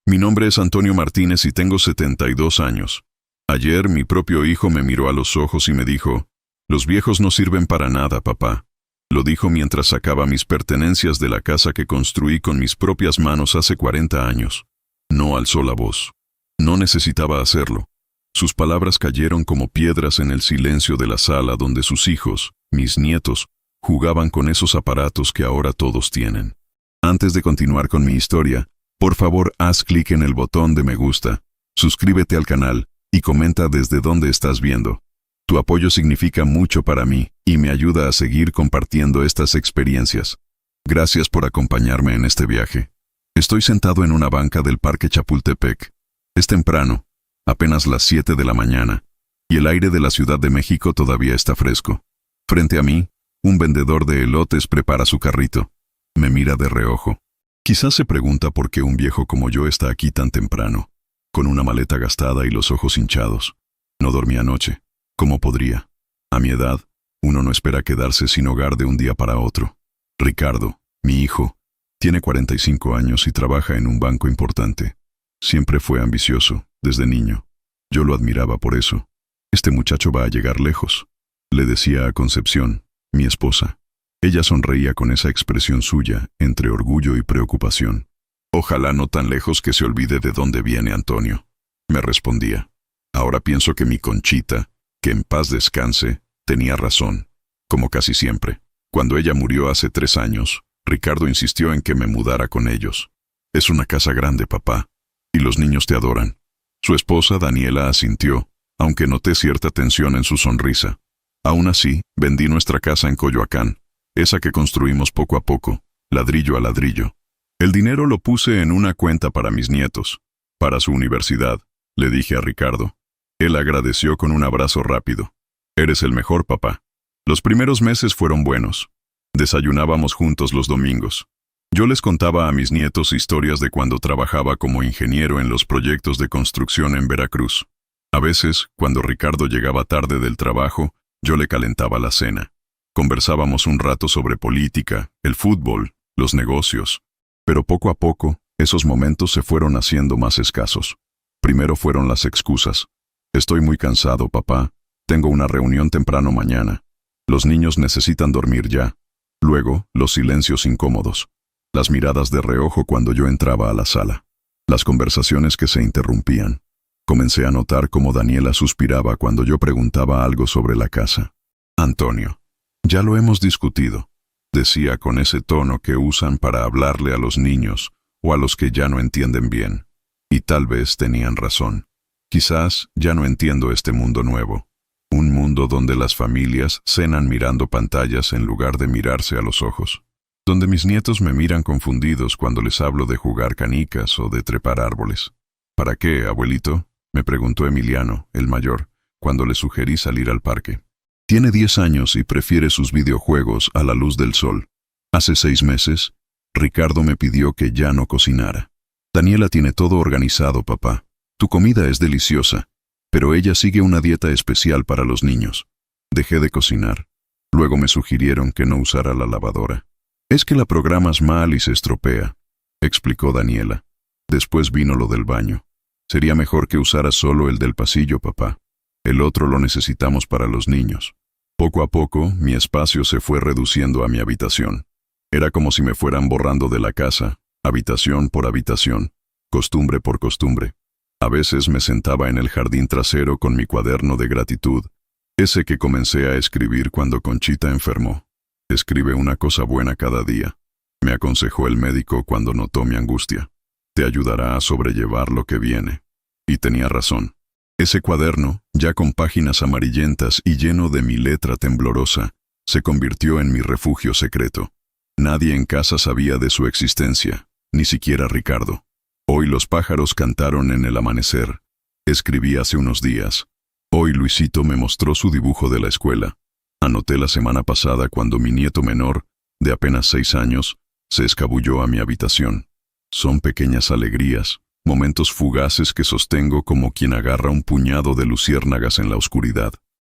Mi nombre es Antonio Martínez y tengo 72 años. Ayer mi propio hijo me miró a los ojos y me dijo, «Los viejos no sirven para nada, papá». Lo dijo mientras sacaba mis pertenencias de la casa que construí con mis propias manos hace 40 años. No alzó la voz. No necesitaba hacerlo. Sus palabras cayeron como piedras en el silencio de la sala donde sus hijos, mis nietos, jugaban con esos aparatos que ahora todos tienen. Antes de continuar con mi historia, por favor haz clic en el botón de me gusta, suscríbete al canal y comenta desde dónde estás viendo. Tu apoyo significa mucho para mí y me ayuda a seguir compartiendo estas experiencias. Gracias por acompañarme en este viaje. Estoy sentado en una banca del Parque Chapultepec. Es temprano, apenas las 7 de la mañana, y el aire de la Ciudad de México todavía está fresco. Frente a mí, un vendedor de elotes prepara su carrito. Me mira de reojo. Quizás se pregunta por qué un viejo como yo está aquí tan temprano, con una maleta gastada y los ojos hinchados. No dormí anoche. ¿Cómo podría? A mi edad, uno no espera quedarse sin hogar de un día para otro. Ricardo, mi hijo, tiene 45 años y trabaja en un banco importante. Siempre fue ambicioso, desde niño. Yo lo admiraba por eso. Este muchacho va a llegar lejos, le decía a Concepción, mi esposa. Ella sonreía con esa expresión suya, entre orgullo y preocupación. Ojalá no tan lejos que se olvide de dónde viene Antonio, me respondía. Ahora pienso que mi Conchita, que en paz descanse, tenía razón, como casi siempre. Cuando ella murió hace 3 años, Ricardo insistió en que me mudara con ellos. Es una casa grande, papá, y los niños te adoran. Su esposa, Daniela, asintió, aunque noté cierta tensión en su sonrisa. Aún así, vendí nuestra casa en Coyoacán, esa que construimos poco a poco, ladrillo a ladrillo. El dinero lo puse en una cuenta para mis nietos, para su universidad, le dije a Ricardo. Él agradeció con un abrazo rápido. Eres el mejor, papá. Los primeros meses fueron buenos. Desayunábamos juntos los domingos. Yo les contaba a mis nietos historias de cuando trabajaba como ingeniero en los proyectos de construcción en Veracruz. A veces, cuando Ricardo llegaba tarde del trabajo, yo le calentaba la cena. Conversábamos un rato sobre política, el fútbol, los negocios. Pero poco a poco, esos momentos se fueron haciendo más escasos. Primero fueron las excusas. Estoy muy cansado, papá. Tengo una reunión temprano mañana. Los niños necesitan dormir ya. Luego, los silencios incómodos. Las miradas de reojo cuando yo entraba a la sala. Las conversaciones que se interrumpían. Comencé a notar cómo Daniela suspiraba cuando yo preguntaba algo sobre la casa. Antonio, ya lo hemos discutido, decía con ese tono que usan para hablarle a los niños o a los que ya no entienden bien. Y tal vez tenían razón. Quizás ya no entiendo este mundo nuevo. Un mundo donde las familias cenan mirando pantallas en lugar de mirarse a los ojos. Donde mis nietos me miran confundidos cuando les hablo de jugar canicas o de trepar árboles. ¿Para qué, abuelito?, me preguntó Emiliano, el mayor, cuando le sugerí salir al parque. Tiene 10 años y prefiere sus videojuegos a la luz del sol. Hace 6 meses, Ricardo me pidió que ya no cocinara. Daniela tiene todo organizado, papá. Tu comida es deliciosa, pero ella sigue una dieta especial para los niños. Dejé de cocinar. Luego me sugirieron que no usara la lavadora. Es que la programas mal y se estropea, explicó Daniela. Después vino lo del baño. Sería mejor que usara solo el del pasillo, papá. El otro lo necesitamos para los niños. Poco a poco, mi espacio se fue reduciendo a mi habitación. Era como si me fueran borrando de la casa, habitación por habitación, costumbre por costumbre. A veces me sentaba en el jardín trasero con mi cuaderno de gratitud, ese que comencé a escribir cuando Conchita enfermó. Escribe una cosa buena cada día, me aconsejó el médico cuando notó mi angustia. Te ayudará a sobrellevar lo que viene. Y tenía razón. Ese cuaderno, ya con páginas amarillentas y lleno de mi letra temblorosa, se convirtió en mi refugio secreto. Nadie en casa sabía de su existencia, ni siquiera Ricardo. Hoy los pájaros cantaron en el amanecer. Escribí hace unos días. Hoy Luisito me mostró su dibujo de la escuela. Anoté la semana pasada cuando mi nieto menor, de apenas 6 años, se escabulló a mi habitación. Son pequeñas alegrías, momentos fugaces que sostengo como quien agarra un puñado de luciérnagas en la oscuridad.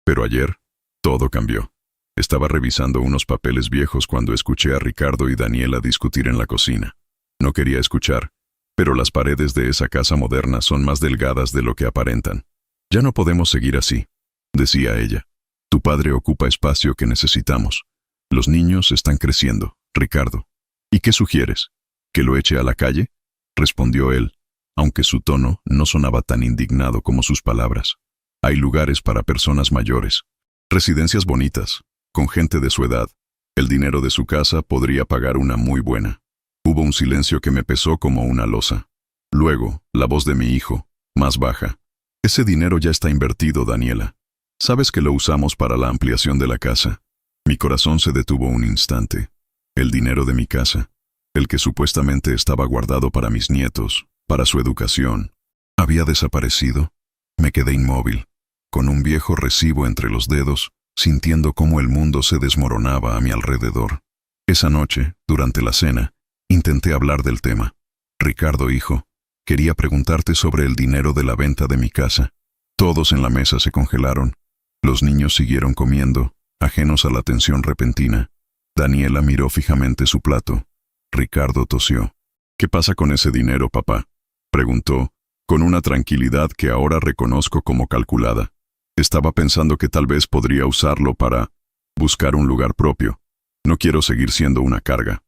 Pero ayer, todo cambió. Estaba revisando unos papeles viejos cuando escuché a Ricardo y Daniela discutir en la cocina. No quería escuchar, Pero las paredes de esa casa moderna son más delgadas de lo que aparentan. Ya no podemos seguir así, decía ella. Tu padre ocupa espacio que necesitamos. Los niños están creciendo, Ricardo. ¿Y qué sugieres? ¿Que lo eche a la calle? Respondió él, aunque su tono no sonaba tan indignado como sus palabras. Hay lugares para personas mayores, residencias bonitas, con gente de su edad. El dinero de su casa podría pagar una muy buena. Hubo un silencio que me pesó como una losa. Luego, la voz de mi hijo, más baja. Ese dinero ya está invertido, Daniela. Sabes que lo usamos para la ampliación de la casa. Mi corazón se detuvo un instante. El dinero de mi casa, el que supuestamente estaba guardado para mis nietos, para su educación, había desaparecido. Me quedé inmóvil, con un viejo recibo entre los dedos, sintiendo cómo el mundo se desmoronaba a mi alrededor. Esa noche, durante la cena, intenté hablar del tema. Ricardo, hijo, quería preguntarte sobre el dinero de la venta de mi casa. Todos en la mesa se congelaron. Los niños siguieron comiendo, ajenos a la tensión repentina. Daniela miró fijamente su plato. Ricardo tosió. ¿Qué pasa con ese dinero, papá?, preguntó, con una tranquilidad que ahora reconozco como calculada. Estaba pensando que tal vez podría usarlo para buscar un lugar propio. No quiero seguir siendo una carga.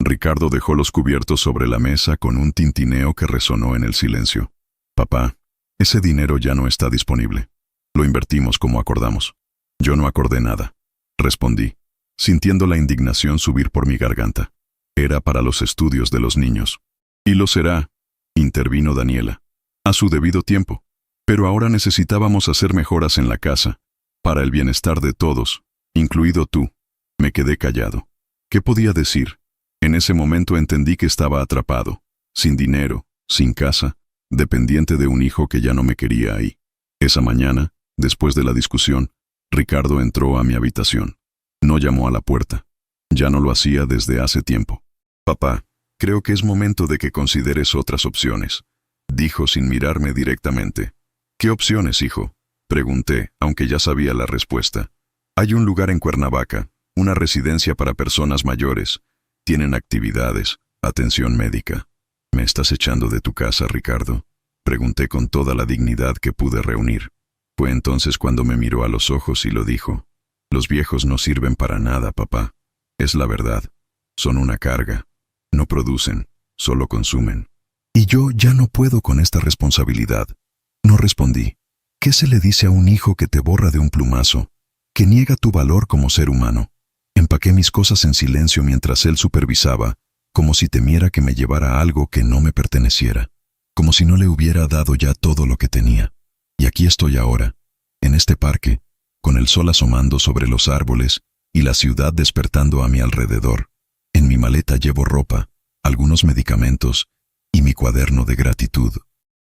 Ricardo dejó los cubiertos sobre la mesa con un tintineo que resonó en el silencio. Papá, ese dinero ya no está disponible. Lo invertimos como acordamos. Yo no acordé nada, respondí, sintiendo la indignación subir por mi garganta. Era para los estudios de los niños. Y lo será, intervino Daniela, a su debido tiempo. Pero ahora necesitábamos hacer mejoras en la casa, para el bienestar de todos, incluido tú. Me quedé callado. ¿Qué podía decir? En ese momento entendí que estaba atrapado, sin dinero, sin casa, dependiente de un hijo que ya no me quería ahí. Esa mañana, después de la discusión, Ricardo entró a mi habitación. No llamó a la puerta. Ya no lo hacía desde hace tiempo. Papá, creo que es momento de que consideres otras opciones, dijo sin mirarme directamente. ¿Qué opciones, hijo?, pregunté, aunque ya sabía la respuesta. Hay un lugar en Cuernavaca, una residencia para personas mayores. Tienen actividades, atención médica. ¿Me estás echando de tu casa, Ricardo?, pregunté con toda la dignidad que pude reunir. Fue entonces cuando me miró a los ojos y lo dijo. Los viejos no sirven para nada, papá. Es la verdad. Son una carga. No producen, solo consumen. Y yo ya no puedo con esta responsabilidad. No respondí. ¿Qué se le dice a un hijo que te borra de un plumazo, que niega tu valor como ser humano? Empaqué mis cosas en silencio mientras él supervisaba, como si temiera que me llevara algo que no me perteneciera, como si no le hubiera dado ya todo lo que tenía. Y aquí estoy ahora, en este parque, con el sol asomando sobre los árboles y la ciudad despertando a mi alrededor. En mi maleta llevo ropa, algunos medicamentos y mi cuaderno de gratitud.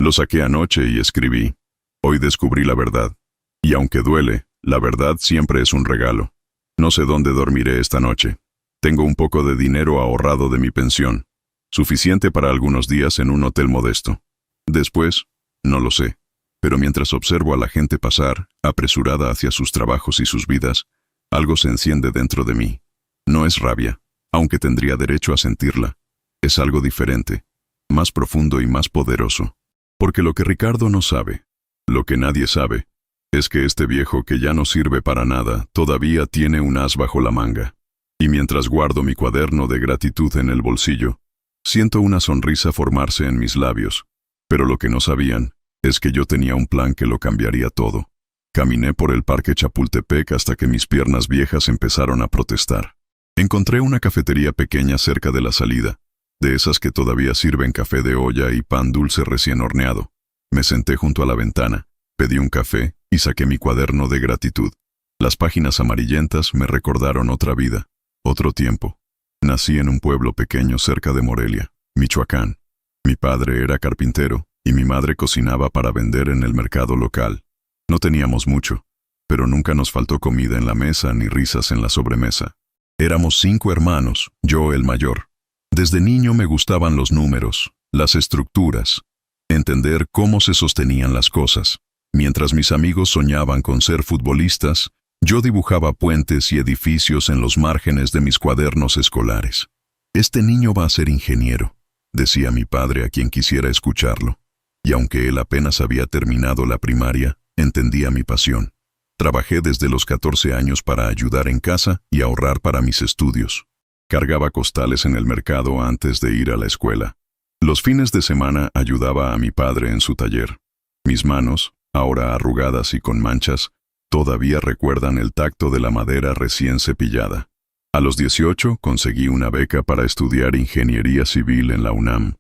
Lo saqué anoche y escribí. Hoy descubrí la verdad. Y aunque duele, la verdad siempre es un regalo. No sé dónde dormiré esta noche. Tengo un poco de dinero ahorrado de mi pensión, suficiente para algunos días en un hotel modesto. Después, no lo sé. Pero mientras observo a la gente pasar, apresurada hacia sus trabajos y sus vidas, algo se enciende dentro de mí. No es rabia, aunque tendría derecho a sentirla. Es algo diferente, más profundo y más poderoso. Porque lo que Ricardo no sabe, lo que nadie sabe, es que este viejo que ya no sirve para nada todavía tiene un as bajo la manga. Y mientras guardo mi cuaderno de gratitud en el bolsillo, siento una sonrisa formarse en mis labios. Pero lo que no sabían es que yo tenía un plan que lo cambiaría todo. Caminé por el parque Chapultepec hasta que mis piernas viejas empezaron a protestar. Encontré una cafetería pequeña cerca de la salida, de esas que todavía sirven café de olla y pan dulce recién horneado. Me senté junto a la ventana, pedí un café y saqué mi cuaderno de gratitud. Las páginas amarillentas me recordaron otra vida, otro tiempo. Nací en un pueblo pequeño cerca de Morelia, Michoacán. Mi padre era carpintero y mi madre cocinaba para vender en el mercado local. No teníamos mucho, pero nunca nos faltó comida en la mesa ni risas en la sobremesa. Éramos 5 hermanos, yo el mayor. Desde niño me gustaban los números, las estructuras, entender cómo se sostenían las cosas. Mientras mis amigos soñaban con ser futbolistas, yo dibujaba puentes y edificios en los márgenes de mis cuadernos escolares. Este niño va a ser ingeniero, decía mi padre a quien quisiera escucharlo. Y aunque él apenas había terminado la primaria, entendía mi pasión. Trabajé desde los 14 años para ayudar en casa y ahorrar para mis estudios. Cargaba costales en el mercado antes de ir a la escuela. Los fines de semana ayudaba a mi padre en su taller. Mis manos, ahora arrugadas y con manchas, todavía recuerdan el tacto de la madera recién cepillada. A los 18 conseguí una beca para estudiar ingeniería civil en la UNAM.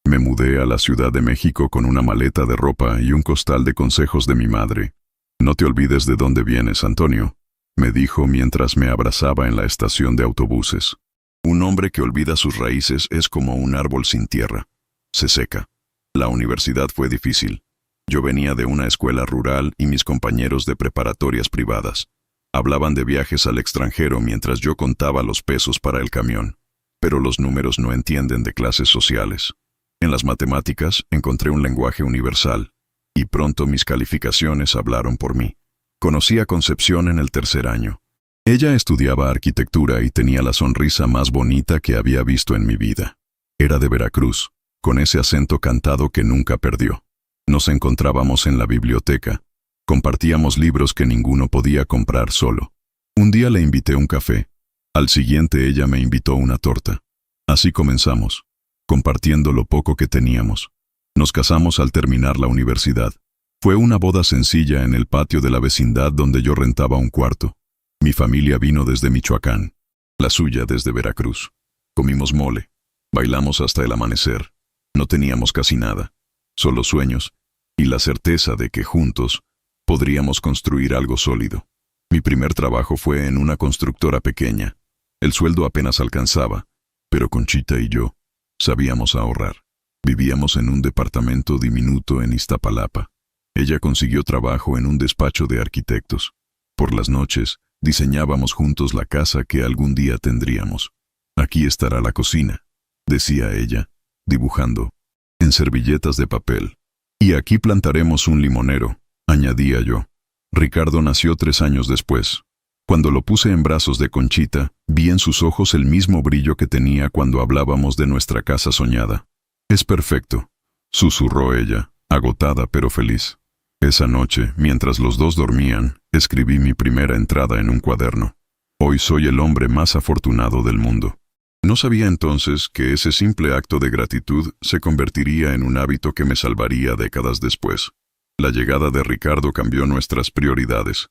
Me mudé a la Ciudad de México con una maleta de ropa y un costal de consejos de mi madre. «No te olvides de dónde vienes, Antonio», me dijo mientras me abrazaba en la estación de autobuses. Un hombre que olvida sus raíces es como un árbol sin tierra. Se seca. La universidad fue difícil. Yo venía de una escuela rural y mis compañeros de preparatorias privadas. Hablaban de viajes al extranjero mientras yo contaba los pesos para el camión. Pero los números no entienden de clases sociales. En las matemáticas encontré un lenguaje universal, y pronto mis calificaciones hablaron por mí. Conocí a Concepción en el tercer año. Ella estudiaba arquitectura y tenía la sonrisa más bonita que había visto en mi vida. Era de Veracruz, con ese acento cantado que nunca perdió. Nos encontrábamos en la biblioteca. Compartíamos libros que ninguno podía comprar solo. Un día le invité un café. Al siguiente ella me invitó una torta. Así comenzamos, compartiendo lo poco que teníamos. Nos casamos al terminar la universidad. Fue una boda sencilla en el patio de la vecindad donde yo rentaba un cuarto. Mi familia vino desde Michoacán, la suya desde Veracruz. Comimos mole, bailamos hasta el amanecer. No teníamos casi nada, solo sueños y la certeza de que juntos podríamos construir algo sólido. Mi primer trabajo fue en una constructora pequeña. El sueldo apenas alcanzaba, pero Conchita y yo sabíamos ahorrar. Vivíamos en un departamento diminuto en Iztapalapa. Ella consiguió trabajo en un despacho de arquitectos. Por las noches, diseñábamos juntos la casa que algún día tendríamos. «Aquí estará la cocina», decía ella, dibujando, en servilletas de papel. «Y aquí plantaremos un limonero», añadía yo. Ricardo nació 3 años después. Cuando lo puse en brazos de Conchita, vi en sus ojos el mismo brillo que tenía cuando hablábamos de nuestra casa soñada. «Es perfecto», susurró ella, agotada pero feliz. Esa noche, mientras los dos dormían, escribí mi primera entrada en un cuaderno. «Hoy soy el hombre más afortunado del mundo». No sabía entonces que ese simple acto de gratitud se convertiría en un hábito que me salvaría décadas después. La llegada de Ricardo cambió nuestras prioridades.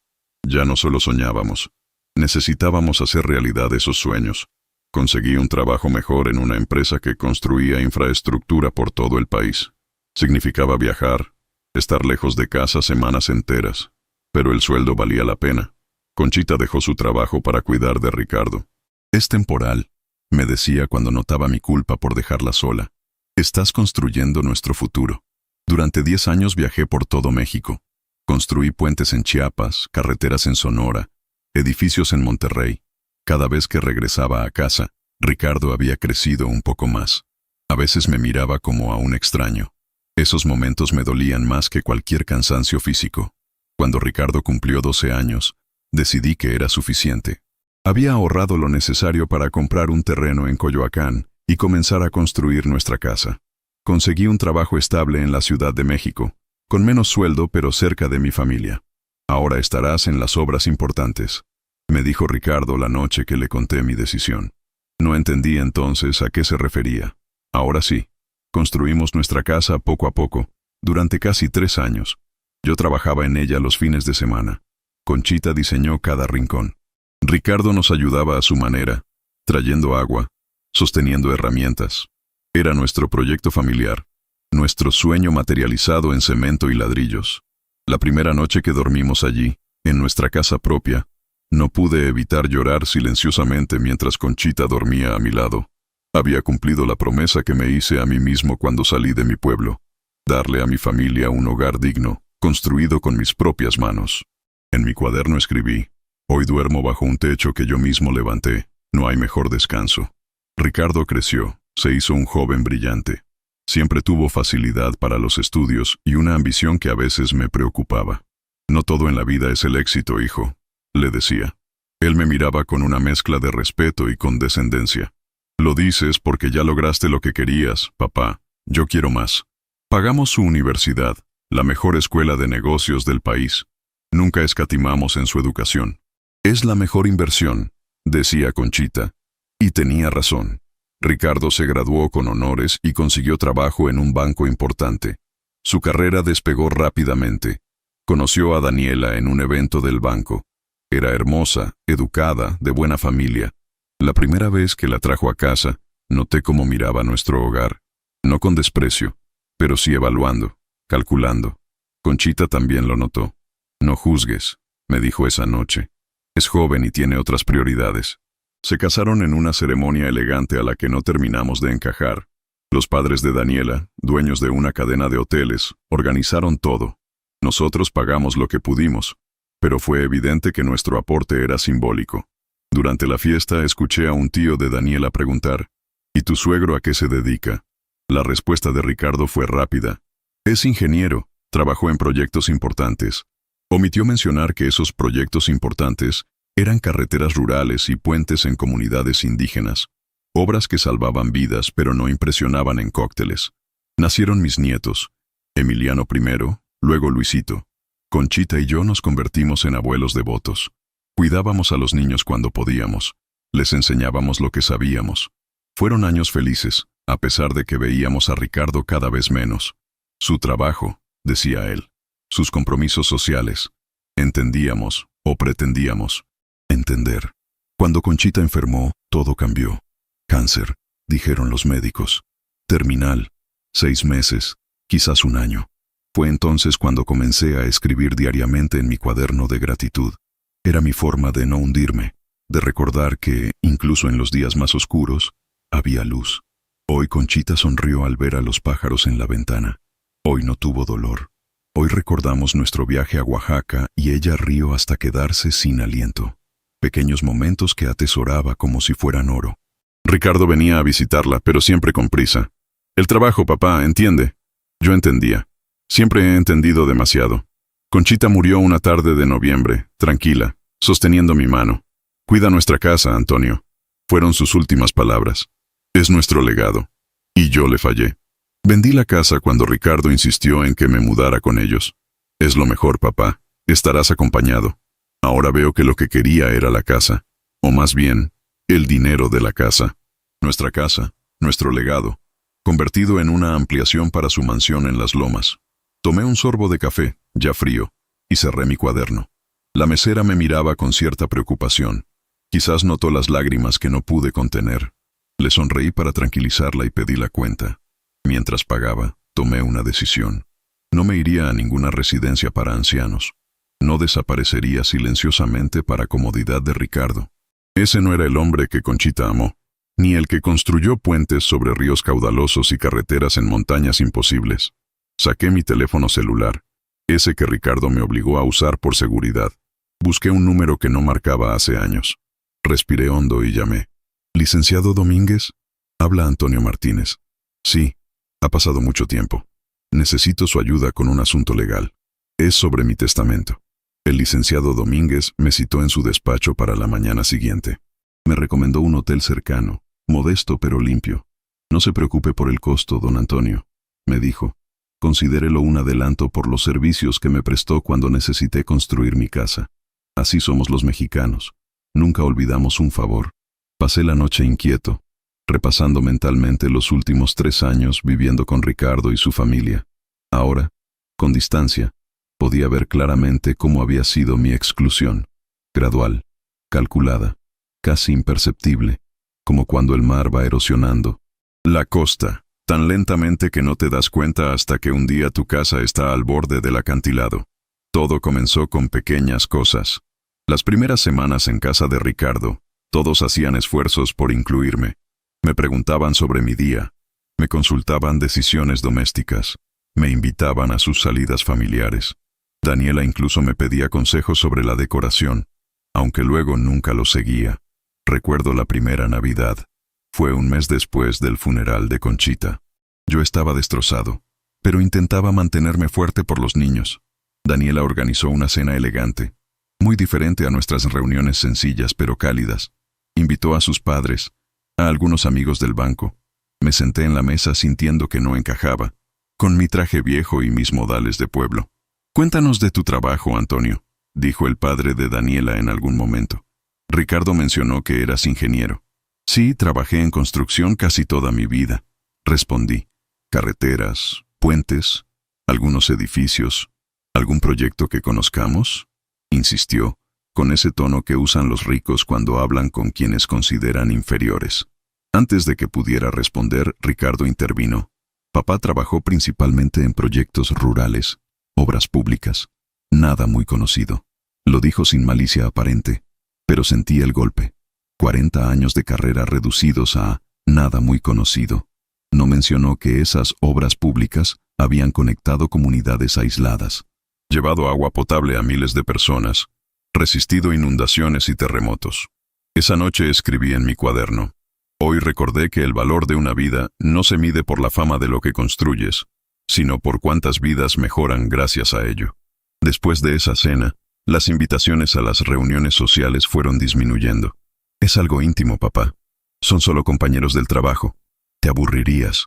Ya no solo soñábamos, necesitábamos hacer realidad esos sueños. Conseguí un trabajo mejor en una empresa que construía infraestructura por todo el país. Significaba viajar, estar lejos de casa semanas enteras, pero el sueldo valía la pena. Conchita dejó su trabajo para cuidar de Ricardo. «Es temporal», me decía cuando notaba mi culpa por dejarla sola. «Estás construyendo nuestro futuro». Durante 10 años viajé por todo México. Construí puentes en Chiapas, carreteras en Sonora, edificios en Monterrey. Cada vez que regresaba a casa, Ricardo había crecido un poco más. A veces me miraba como a un extraño. Esos momentos me dolían más que cualquier cansancio físico. Cuando Ricardo cumplió 12 años, decidí que era suficiente. Había ahorrado lo necesario para comprar un terreno en Coyoacán y comenzar a construir nuestra casa. Conseguí un trabajo estable en la Ciudad de México, con menos sueldo pero cerca de mi familia. «Ahora estarás en las obras importantes», me dijo Ricardo la noche que le conté mi decisión. No entendí entonces a qué se refería. Ahora sí. Construimos nuestra casa poco a poco, durante casi 3 años. Yo trabajaba en ella los fines de semana. Conchita diseñó cada rincón. Ricardo nos ayudaba a su manera, trayendo agua, sosteniendo herramientas. Era nuestro proyecto familiar, nuestro sueño materializado en cemento y ladrillos. La primera noche que dormimos allí, en nuestra casa propia, no pude evitar llorar silenciosamente mientras Conchita dormía a mi lado. Había cumplido la promesa que me hice a mí mismo cuando salí de mi pueblo, darle a mi familia un hogar digno, construido con mis propias manos. En mi cuaderno escribí: «Hoy duermo bajo un techo que yo mismo levanté, no hay mejor descanso». Ricardo creció, se hizo un joven brillante. Siempre tuvo facilidad para los estudios y una ambición que a veces me preocupaba. «No todo en la vida es el éxito, hijo», le decía. Él me miraba con una mezcla de respeto y condescendencia. Lo dices porque ya lograste lo que querías, papá. Yo quiero más. Pagamos su universidad, la mejor escuela de negocios del país. Nunca escatimamos en su educación. Es la mejor inversión, decía Conchita. Y tenía razón. Ricardo se graduó con honores y consiguió trabajo en un banco importante. Su carrera despegó rápidamente. Conoció a Daniela en un evento del banco. Era hermosa, educada, de buena familia. La primera vez que la trajo a casa, noté cómo miraba nuestro hogar. No con desprecio, pero sí evaluando, calculando. Conchita también lo notó. No juzgues, me dijo esa noche. Es joven y tiene otras prioridades. Se casaron en una ceremonia elegante a la que no terminamos de encajar. Los padres de Daniela, dueños de una cadena de hoteles, organizaron todo. Nosotros pagamos lo que pudimos, pero fue evidente que nuestro aporte era simbólico. Durante la fiesta escuché a un tío de Daniela preguntar, ¿y tu suegro a qué se dedica? La respuesta de Ricardo fue rápida. Es ingeniero, trabajó en proyectos importantes. Omitió mencionar que esos proyectos importantes eran carreteras rurales y puentes en comunidades indígenas, obras que salvaban vidas pero no impresionaban en cócteles. Nacieron mis nietos, Emiliano primero, luego Luisito. Conchita y yo nos convertimos en abuelos devotos. Cuidábamos a los niños cuando podíamos. Les enseñábamos lo que sabíamos. Fueron años felices, a pesar de que veíamos a Ricardo cada vez menos. Su trabajo, decía él. Sus compromisos sociales. Entendíamos, o pretendíamos, entender. Cuando Conchita enfermó, todo cambió. Cáncer, dijeron los médicos. Terminal. 6 meses, quizás 1 año. Fue entonces cuando comencé a escribir diariamente en mi cuaderno de gratitud. Era mi forma de no hundirme, de recordar que, incluso en los días más oscuros, había luz. Hoy Conchita sonrió al ver a los pájaros en la ventana. Hoy no tuvo dolor. Hoy recordamos nuestro viaje a Oaxaca y ella rió hasta quedarse sin aliento. Pequeños momentos que atesoraba como si fueran oro. Ricardo venía a visitarla, pero siempre con prisa. El trabajo, papá, ¿entiende? Yo entendía. Siempre he entendido demasiado. Conchita murió una tarde de noviembre, tranquila, sosteniendo mi mano. Cuida nuestra casa, Antonio. Fueron sus últimas palabras. Es nuestro legado. Y yo le fallé. Vendí la casa cuando Ricardo insistió en que me mudara con ellos. Es lo mejor, papá. Estarás acompañado. Ahora veo que lo que quería era la casa. O más bien, el dinero de la casa. Nuestra casa, nuestro legado, convertido en una ampliación para su mansión en las Lomas. Tomé un sorbo de café, ya frío, y cerré mi cuaderno. La mesera me miraba con cierta preocupación. Quizás notó las lágrimas que no pude contener. Le sonreí para tranquilizarla y pedí la cuenta. Mientras pagaba, tomé una decisión. No me iría a ninguna residencia para ancianos. No desaparecería silenciosamente para comodidad de Ricardo. Ese no era el hombre que Conchita amó, ni el que construyó puentes sobre ríos caudalosos y carreteras en montañas imposibles. Saqué mi teléfono celular, ese que Ricardo me obligó a usar por seguridad. Busqué un número que no marcaba hace años. Respiré hondo y llamé. ¿Licenciado Domínguez? Habla Antonio Martínez. Sí. Ha pasado mucho tiempo. Necesito su ayuda con un asunto legal. Es sobre mi testamento. El licenciado Domínguez me citó en su despacho para la mañana siguiente. Me recomendó un hotel cercano, modesto pero limpio. No se preocupe por el costo, don Antonio, me dijo. Considérelo un adelanto por los servicios que me prestó cuando necesité construir mi casa. Así somos los mexicanos. Nunca olvidamos un favor. Pasé la noche inquieto, repasando mentalmente los últimos 3 años viviendo con Ricardo y su familia. Ahora, con distancia, podía ver claramente cómo había sido mi exclusión. Gradual, calculada, casi imperceptible, como cuando el mar va erosionando la costa, tan lentamente que no te das cuenta hasta que un día tu casa está al borde del acantilado. Todo comenzó con pequeñas cosas. Las primeras semanas en casa de Ricardo, todos hacían esfuerzos por incluirme. Me preguntaban sobre mi día, me consultaban decisiones domésticas, me invitaban a sus salidas familiares. Daniela incluso me pedía consejos sobre la decoración, aunque luego nunca lo seguía. Recuerdo la primera Navidad. Fue un mes después del funeral de Conchita. Yo estaba destrozado, pero intentaba mantenerme fuerte por los niños. Daniela organizó una cena elegante, muy diferente a nuestras reuniones sencillas pero cálidas. Invitó a sus padres, a algunos amigos del banco. Me senté en la mesa sintiendo que no encajaba, con mi traje viejo y mis modales de pueblo. «Cuéntanos de tu trabajo, Antonio», dijo el padre de Daniela en algún momento. Ricardo mencionó que eras ingeniero. «Sí, trabajé en construcción casi toda mi vida», respondí. «Carreteras, puentes, algunos edificios. ¿Algún proyecto que conozcamos?», insistió, con ese tono que usan los ricos cuando hablan con quienes consideran inferiores. Antes de que pudiera responder, Ricardo intervino. «Papá trabajó principalmente en proyectos rurales, obras públicas. Nada muy conocido». Lo dijo sin malicia aparente, pero sentí el golpe. 40 años de carrera reducidos a nada muy conocido. No mencionó que esas obras públicas habían conectado comunidades aisladas, llevado agua potable a miles de personas, resistido inundaciones y terremotos. Esa noche escribí en mi cuaderno. Hoy recordé que el valor de una vida no se mide por la fama de lo que construyes, sino por cuántas vidas mejoran gracias a ello. Después de esa cena, las invitaciones a las reuniones sociales fueron disminuyendo. «Es algo íntimo, papá. Son solo compañeros del trabajo. Te aburrirías».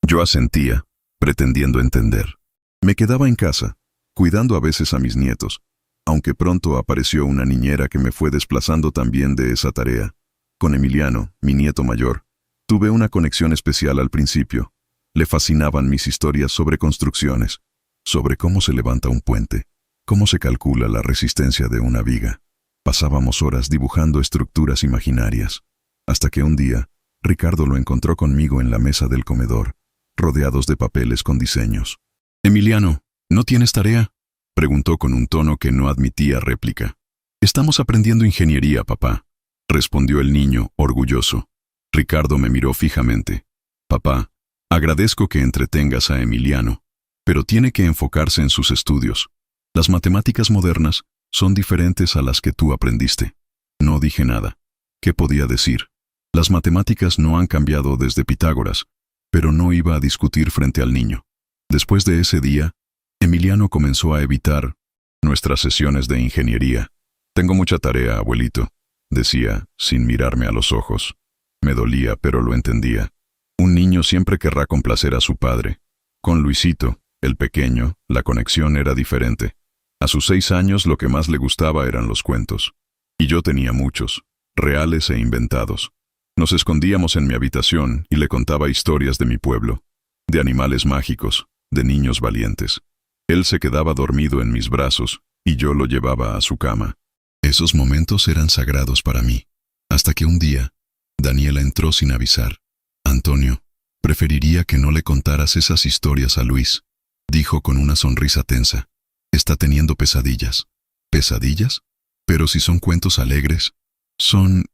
Yo asentía, pretendiendo entender. Me quedaba en casa, cuidando a veces a mis nietos, aunque pronto apareció una niñera que me fue desplazando también de esa tarea. Con Emiliano, mi nieto mayor, tuve una conexión especial al principio. Le fascinaban mis historias sobre construcciones, sobre cómo se levanta un puente, cómo se calcula la resistencia de una viga. Pasábamos horas dibujando estructuras imaginarias, hasta que un día, Ricardo lo encontró conmigo en la mesa del comedor, rodeados de papeles con diseños. «Emiliano, ¿no tienes tarea?», preguntó con un tono que no admitía réplica. «Estamos aprendiendo ingeniería, papá», respondió el niño, orgulloso. Ricardo me miró fijamente. «Papá, agradezco que entretengas a Emiliano, pero tiene que enfocarse en sus estudios. Las matemáticas modernas son diferentes a las que tú aprendiste». No dije nada. ¿Qué podía decir? Las matemáticas no han cambiado desde Pitágoras, pero no iba a discutir frente al niño. Después de ese día, Emiliano comenzó a evitar nuestras sesiones de ingeniería. «Tengo mucha tarea, abuelito», decía, sin mirarme a los ojos. Me dolía, pero lo entendía. Un niño siempre querrá complacer a su padre. Con Luisito, el pequeño, la conexión era diferente. A sus 6 años lo que más le gustaba eran los cuentos. Y yo tenía muchos, reales e inventados. Nos escondíamos en mi habitación y le contaba historias de mi pueblo, de animales mágicos, de niños valientes. Él se quedaba dormido en mis brazos y yo lo llevaba a su cama. Esos momentos eran sagrados para mí, hasta que un día, Daniela entró sin avisar. «Antonio, preferiría que no le contaras esas historias a Luis», dijo con una sonrisa tensa. «Está teniendo pesadillas». «¿Pesadillas? Pero si son cuentos alegres». «Son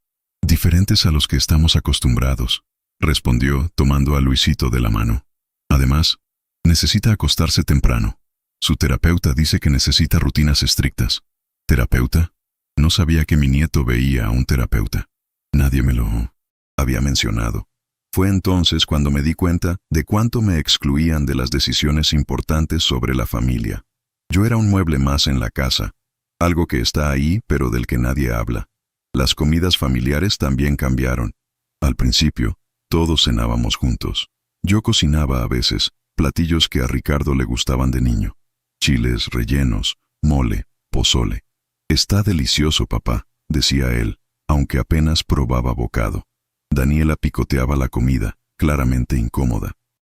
diferentes a los que estamos acostumbrados», respondió tomando a Luisito de la mano. «Además, necesita acostarse temprano. Su terapeuta dice que necesita rutinas estrictas». «¿Terapeuta?» No sabía que mi nieto veía a un terapeuta. Nadie me lo había mencionado. Fue entonces cuando me di cuenta de cuánto me excluían de las decisiones importantes sobre la familia. Yo era un mueble más en la casa, algo que está ahí pero del que nadie habla. Las comidas familiares también cambiaron. Al principio, todos cenábamos juntos. Yo cocinaba a veces platillos que a Ricardo le gustaban de niño. Chiles rellenos, mole, pozole. «Está delicioso, papá», decía él, aunque apenas probaba bocado. Daniela picoteaba la comida, claramente incómoda.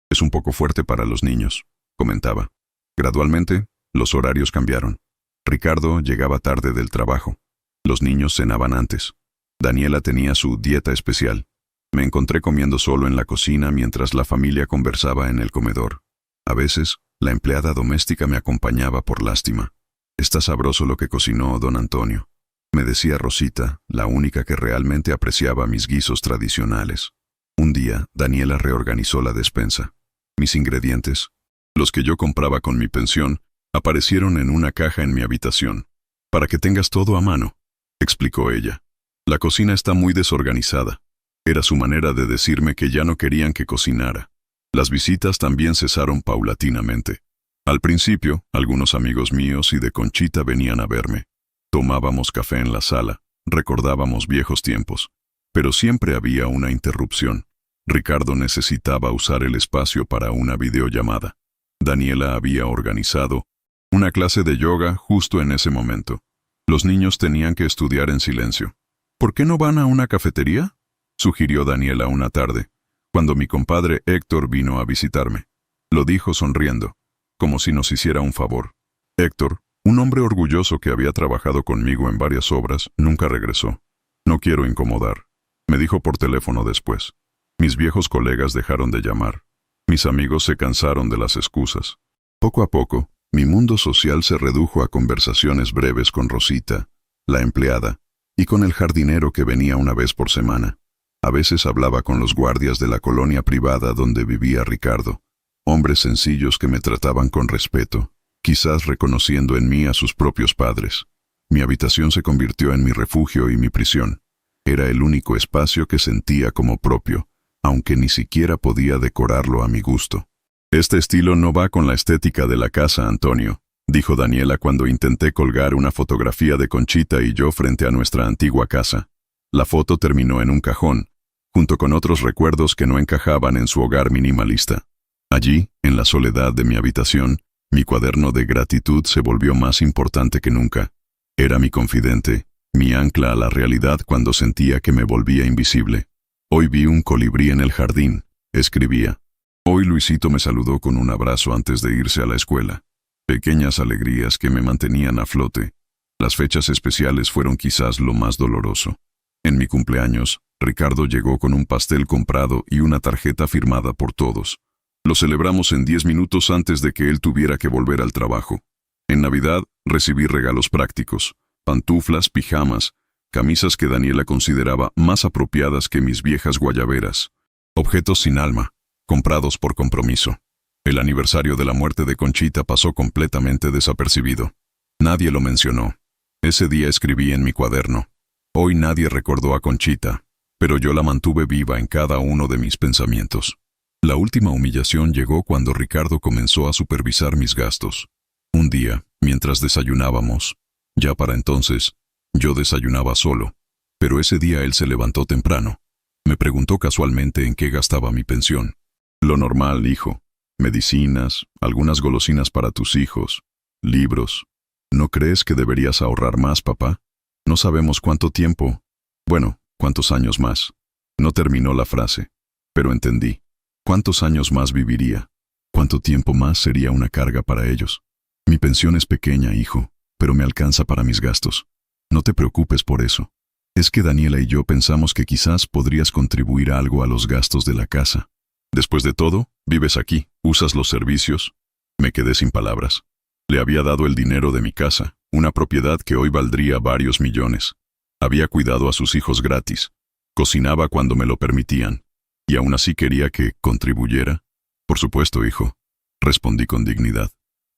«Es un poco fuerte para los niños», comentaba. Gradualmente, los horarios cambiaron. Ricardo llegaba tarde del trabajo. Los niños cenaban antes. Daniela tenía su dieta especial. Me encontré comiendo solo en la cocina mientras la familia conversaba en el comedor. A veces, la empleada doméstica me acompañaba por lástima. «Está sabroso lo que cocinó don Antonio», me decía Rosita, la única que realmente apreciaba mis guisos tradicionales. Un día, Daniela reorganizó la despensa. Mis ingredientes, los que yo compraba con mi pensión, aparecieron en una caja en mi habitación. «Para que tengas todo a mano», explicó ella. «La cocina está muy desorganizada». Era su manera de decirme que ya no querían que cocinara. Las visitas también cesaron paulatinamente. Al principio, algunos amigos míos y de Conchita venían a verme. Tomábamos café en la sala, recordábamos viejos tiempos. Pero siempre había una interrupción. Ricardo necesitaba usar el espacio para una videollamada. Daniela había organizado una clase de yoga justo en ese momento. Los niños tenían que estudiar en silencio. ¿Por qué no van a una cafetería?, sugirió Daniela una tarde, cuando mi compadre Héctor vino a visitarme. Lo dijo sonriendo, como si nos hiciera un favor. Héctor, un hombre orgulloso que había trabajado conmigo en varias obras, nunca regresó. No quiero incomodar, me dijo por teléfono después. Mis viejos colegas dejaron de llamar. Mis amigos se cansaron de las excusas. Poco a poco, mi mundo social se redujo a conversaciones breves con Rosita, la empleada, y con el jardinero que venía una vez por semana. A veces hablaba con los guardias de la colonia privada donde vivía Ricardo, hombres sencillos que me trataban con respeto, quizás reconociendo en mí a sus propios padres. Mi habitación se convirtió en mi refugio y mi prisión. Era el único espacio que sentía como propio, aunque ni siquiera podía decorarlo a mi gusto. Este estilo no va con la estética de la casa, Antonio, dijo Daniela cuando intenté colgar una fotografía de Conchita y yo frente a nuestra antigua casa. La foto terminó en un cajón, junto con otros recuerdos que no encajaban en su hogar minimalista. Allí, en la soledad de mi habitación, mi cuaderno de gratitud se volvió más importante que nunca. Era mi confidente, mi ancla a la realidad cuando sentía que me volvía invisible. Hoy vi un colibrí en el jardín, escribía. Hoy Luisito me saludó con un abrazo antes de irse a la escuela. Pequeñas alegrías que me mantenían a flote. Las fechas especiales fueron quizás lo más doloroso. En mi cumpleaños, Ricardo llegó con un pastel comprado y una tarjeta firmada por todos. Lo celebramos en 10 minutos antes de que él tuviera que volver al trabajo. En Navidad, recibí regalos prácticos, pantuflas, pijamas, camisas que Daniela consideraba más apropiadas que mis viejas guayaberas. Objetos sin alma, comprados por compromiso. El aniversario de la muerte de Conchita pasó completamente desapercibido. Nadie lo mencionó. Ese día escribí en mi cuaderno. Hoy nadie recordó a Conchita, pero yo la mantuve viva en cada uno de mis pensamientos. La última humillación llegó cuando Ricardo comenzó a supervisar mis gastos. Un día, mientras desayunábamos, ya para entonces, yo desayunaba solo, pero ese día él se levantó temprano. Me preguntó casualmente en qué gastaba mi pensión. Lo normal, hijo. Medicinas, algunas golosinas para tus hijos, libros. ¿No crees que deberías ahorrar más, papá? No sabemos cuánto tiempo. Bueno, cuántos años más. No terminó la frase, pero entendí. ¿Cuántos años más viviría? ¿Cuánto tiempo más sería una carga para ellos? Mi pensión es pequeña, hijo, pero me alcanza para mis gastos. No te preocupes por eso. Es que Daniela y yo pensamos que quizás podrías contribuir algo a los gastos de la casa. Después de todo, vives aquí, usas los servicios. Me quedé sin palabras. Le había dado el dinero de mi casa, una propiedad que hoy valdría varios millones. Había cuidado a sus hijos gratis. Cocinaba cuando me lo permitían. ¿Y aún así quería que contribuyera? Por supuesto, hijo. Respondí con dignidad.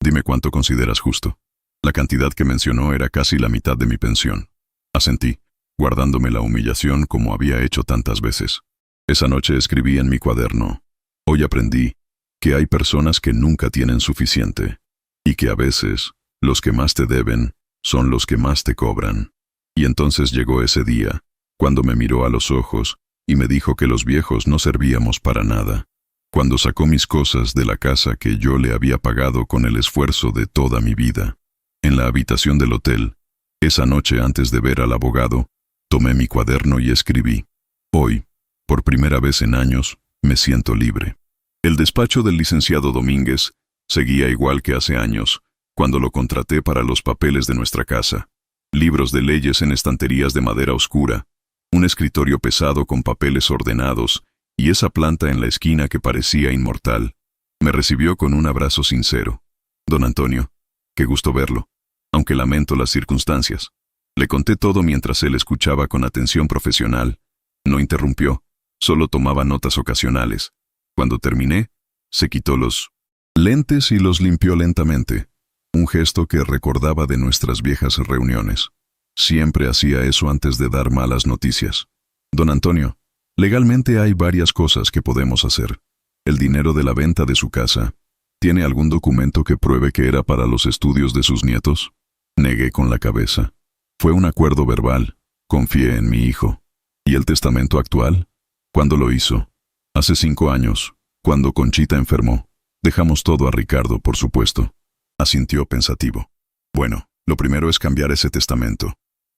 Dime cuánto consideras justo. La cantidad que mencionó era casi la mitad de mi pensión. Asentí, guardándome la humillación como había hecho tantas veces. Esa noche escribí en mi cuaderno. Hoy aprendí que hay personas que nunca tienen suficiente, y que a veces, los que más te deben, son los que más te cobran. Y entonces llegó ese día, cuando me miró a los ojos, y me dijo que los viejos no servíamos para nada. Cuando sacó mis cosas de la casa que yo le había pagado con el esfuerzo de toda mi vida. En la habitación del hotel, esa noche antes de ver al abogado, tomé mi cuaderno y escribí. Hoy, por primera vez en años, me siento libre. El despacho del licenciado Domínguez seguía igual que hace años, cuando lo contraté para los papeles de nuestra casa. Libros de leyes en estanterías de madera oscura, un escritorio pesado con papeles ordenados y esa planta en la esquina que parecía inmortal. Me recibió con un abrazo sincero. Don Antonio, qué gusto verlo, aunque lamento las circunstancias. Le conté todo mientras él escuchaba con atención profesional. No interrumpió, solo tomaba notas ocasionales. Cuando terminé, se quitó los lentes y los limpió lentamente, un gesto que recordaba de nuestras viejas reuniones. Siempre hacía eso antes de dar malas noticias. Don Antonio, legalmente hay varias cosas que podemos hacer. El dinero de la venta de su casa. ¿Tiene algún documento que pruebe que era para los estudios de sus nietos? Negué con la cabeza. Fue un acuerdo verbal. Confié en mi hijo. ¿Y el testamento actual? ¿Cuándo lo hizo? Hace 5 años, cuando Conchita enfermó. Dejamos todo a Ricardo, por supuesto. Asintió pensativo. Bueno, lo primero es cambiar ese testamento.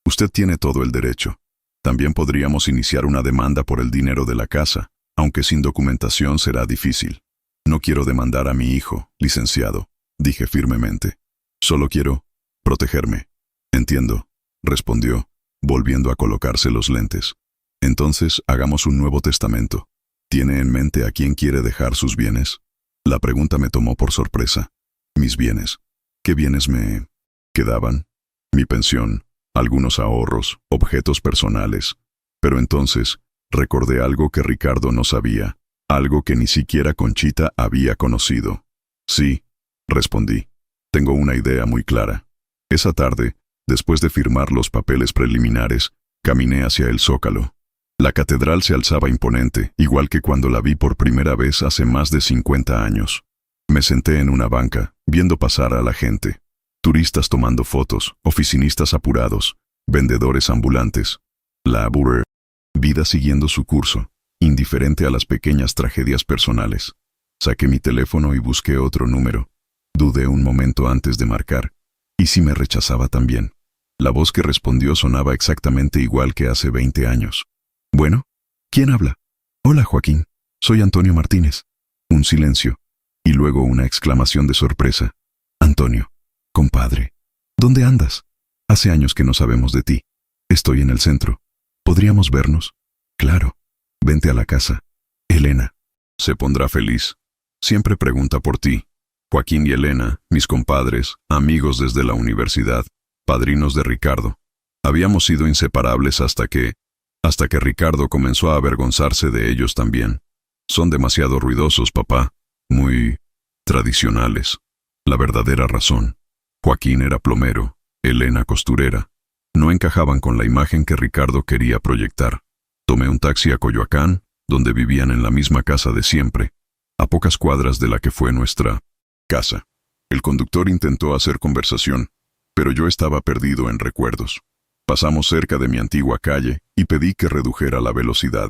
Usted tiene todo el derecho. También podríamos iniciar una demanda por el dinero de la casa, aunque sin documentación será difícil. No quiero demandar a mi hijo, licenciado, dije firmemente. Solo quiero protegerme. Entiendo, respondió, volviendo a colocarse los lentes. Entonces, hagamos un nuevo testamento. ¿Tiene en mente a quién quiere dejar sus bienes? La pregunta me tomó por sorpresa. Mis bienes. ¿Qué bienes me quedaban? Mi pensión, algunos ahorros, objetos personales. Pero entonces, recordé algo que Ricardo no sabía, algo que ni siquiera Conchita había conocido. Sí, respondí. Tengo una idea muy clara. Esa tarde, después de firmar los papeles preliminares, caminé hacia el Zócalo. La catedral se alzaba imponente, igual que cuando la vi por primera vez hace más de 50 años. Me senté en una banca, viendo pasar a la gente. Turistas tomando fotos, oficinistas apurados, vendedores ambulantes. La aburrida vida siguiendo su curso, indiferente a las pequeñas tragedias personales. Saqué mi teléfono y busqué otro número. Dudé un momento antes de marcar. ¿Y si me rechazaba también? La voz que respondió sonaba exactamente igual que hace 20 años. Bueno, ¿quién habla? Hola, Joaquín. Soy Antonio Martínez. Un silencio, y luego una exclamación de sorpresa. Antonio, compadre, ¿dónde andas? Hace años que no sabemos de ti. Estoy en el centro. ¿Podríamos vernos? Claro. Vente a la casa. Elena. Se pondrá feliz. Siempre pregunta por ti. Joaquín y Elena, mis compadres, amigos desde la universidad, padrinos de Ricardo. Habíamos sido inseparables hasta que Ricardo comenzó a avergonzarse de ellos también. Son demasiado ruidosos, papá. Muy tradicionales. La verdadera razón. Joaquín era plomero, Elena costurera. No encajaban con la imagen que Ricardo quería proyectar. Tomé un taxi a Coyoacán, donde vivían en la misma casa de siempre, a pocas cuadras de la que fue nuestra casa. El conductor intentó hacer conversación, pero yo estaba perdido en recuerdos. Pasamos cerca de mi antigua calle y pedí que redujera la velocidad.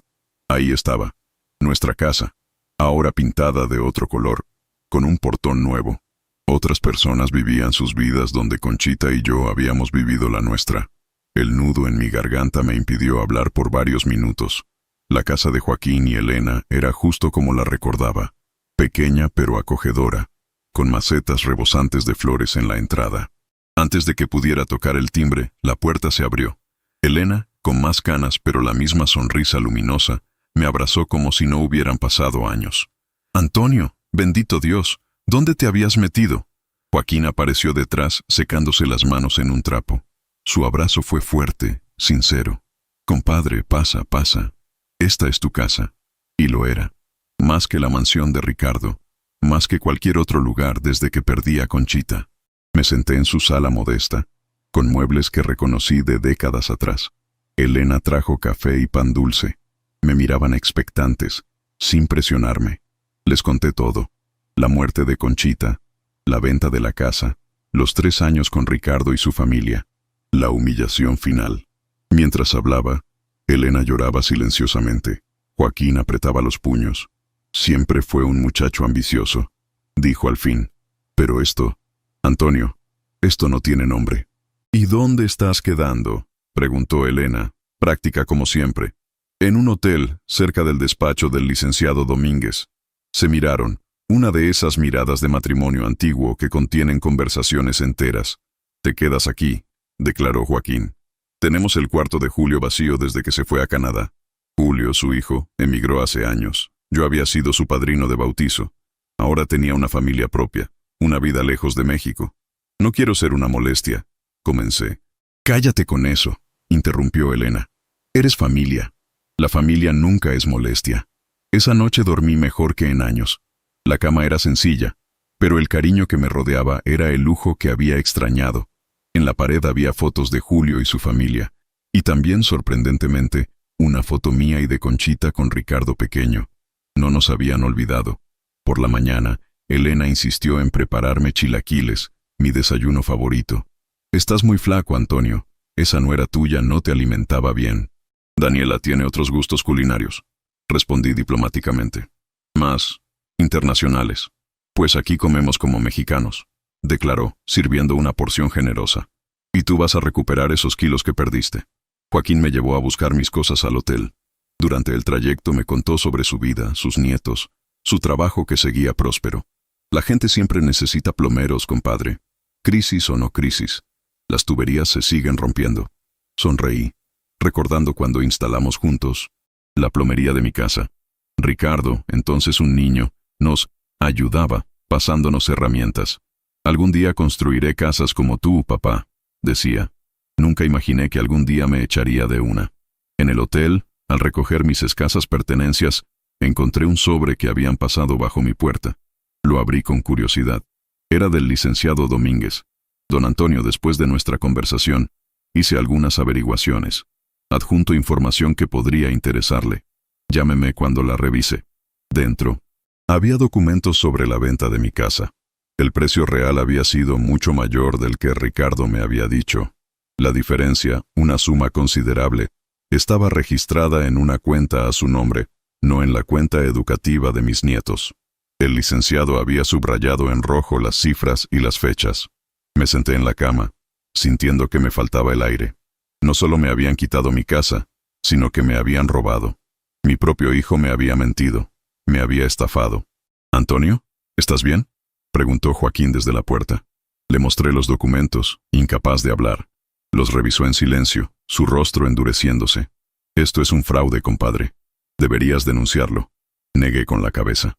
Ahí estaba, nuestra casa, ahora pintada de otro color, con un portón nuevo. Otras personas vivían sus vidas donde Conchita y yo habíamos vivido la nuestra. El nudo en mi garganta me impidió hablar por varios minutos. La casa de Joaquín y Elena era justo como la recordaba, pequeña pero acogedora, con macetas rebosantes de flores en la entrada. Antes de que pudiera tocar el timbre, la puerta se abrió. Elena, con más canas pero la misma sonrisa luminosa, me abrazó como si no hubieran pasado años. «Antonio, bendito Dios, ¿dónde te habías metido?» Joaquín apareció detrás, secándose las manos en un trapo. Su abrazo fue fuerte, sincero. «Compadre, pasa, pasa. Esta es tu casa». Y lo era. Más que la mansión de Ricardo. Más que cualquier otro lugar desde que perdí a Conchita. Me senté en su sala modesta, con muebles que reconocí de décadas atrás. Elena trajo café y pan dulce. Me miraban expectantes, sin presionarme. Les conté todo. La muerte de Conchita, la venta de la casa, los 3 años con Ricardo y su familia, la humillación final. Mientras hablaba, Elena lloraba silenciosamente. Joaquín apretaba los puños. Siempre fue un muchacho ambicioso, dijo al fin. Pero esto, Antonio, esto no tiene nombre. ¿Y dónde estás quedando?, preguntó Elena, práctica como siempre. En un hotel, cerca del despacho del licenciado Domínguez. Se miraron, una de esas miradas de matrimonio antiguo que contienen conversaciones enteras. «Te quedas aquí», declaró Joaquín. «Tenemos el cuarto de Julio vacío desde que se fue a Canadá. Julio, su hijo, emigró hace años. Yo había sido su padrino de bautizo. Ahora tenía una familia propia, una vida lejos de México. No quiero ser una molestia», comencé. «Cállate con eso», interrumpió Elena. «Eres familia. La familia nunca es molestia». Esa noche dormí mejor que en años. La cama era sencilla, pero el cariño que me rodeaba era el lujo que había extrañado. En la pared había fotos de Julio y su familia, y también, sorprendentemente, una foto mía y de Conchita con Ricardo pequeño. No nos habían olvidado. Por la mañana, Elena insistió en prepararme chilaquiles, mi desayuno favorito. «Estás muy flaco, Antonio. Esa nuera tuya no te alimentaba bien». Daniela tiene otros gustos culinarios, respondí diplomáticamente. Más internacionales. Pues aquí comemos como mexicanos, declaró, sirviendo una porción generosa. Y tú vas a recuperar esos kilos que perdiste. Joaquín me llevó a buscar mis cosas al hotel. Durante el trayecto me contó sobre su vida, sus nietos, su trabajo que seguía próspero. La gente siempre necesita plomeros, compadre. Crisis o no crisis. Las tuberías se siguen rompiendo. Sonreí, recordando cuando instalamos juntos la plomería de mi casa. Ricardo, entonces un niño, nos ayudaba, pasándonos herramientas. Algún día construiré casas como tú, papá, decía. Nunca imaginé que algún día me echaría de una. En el hotel, al recoger mis escasas pertenencias, encontré un sobre que habían pasado bajo mi puerta. Lo abrí con curiosidad. Era del licenciado Domínguez. Don Antonio, después de nuestra conversación, hice algunas averiguaciones. Adjunto información que podría interesarle. Llámeme cuando la revise. Dentro, había documentos sobre la venta de mi casa. El precio real había sido mucho mayor del que Ricardo me había dicho. La diferencia, una suma considerable, estaba registrada en una cuenta a su nombre, no en la cuenta educativa de mis nietos. El licenciado había subrayado en rojo las cifras y las fechas. Me senté en la cama, sintiendo que me faltaba el aire. No solo me habían quitado mi casa, sino que me habían robado. Mi propio hijo me había mentido, me había estafado. «¿Antonio? ¿Estás bien?», preguntó Joaquín desde la puerta. Le mostré los documentos, incapaz de hablar. Los revisó en silencio, su rostro endureciéndose. «Esto es un fraude, compadre. Deberías denunciarlo». Negué con la cabeza.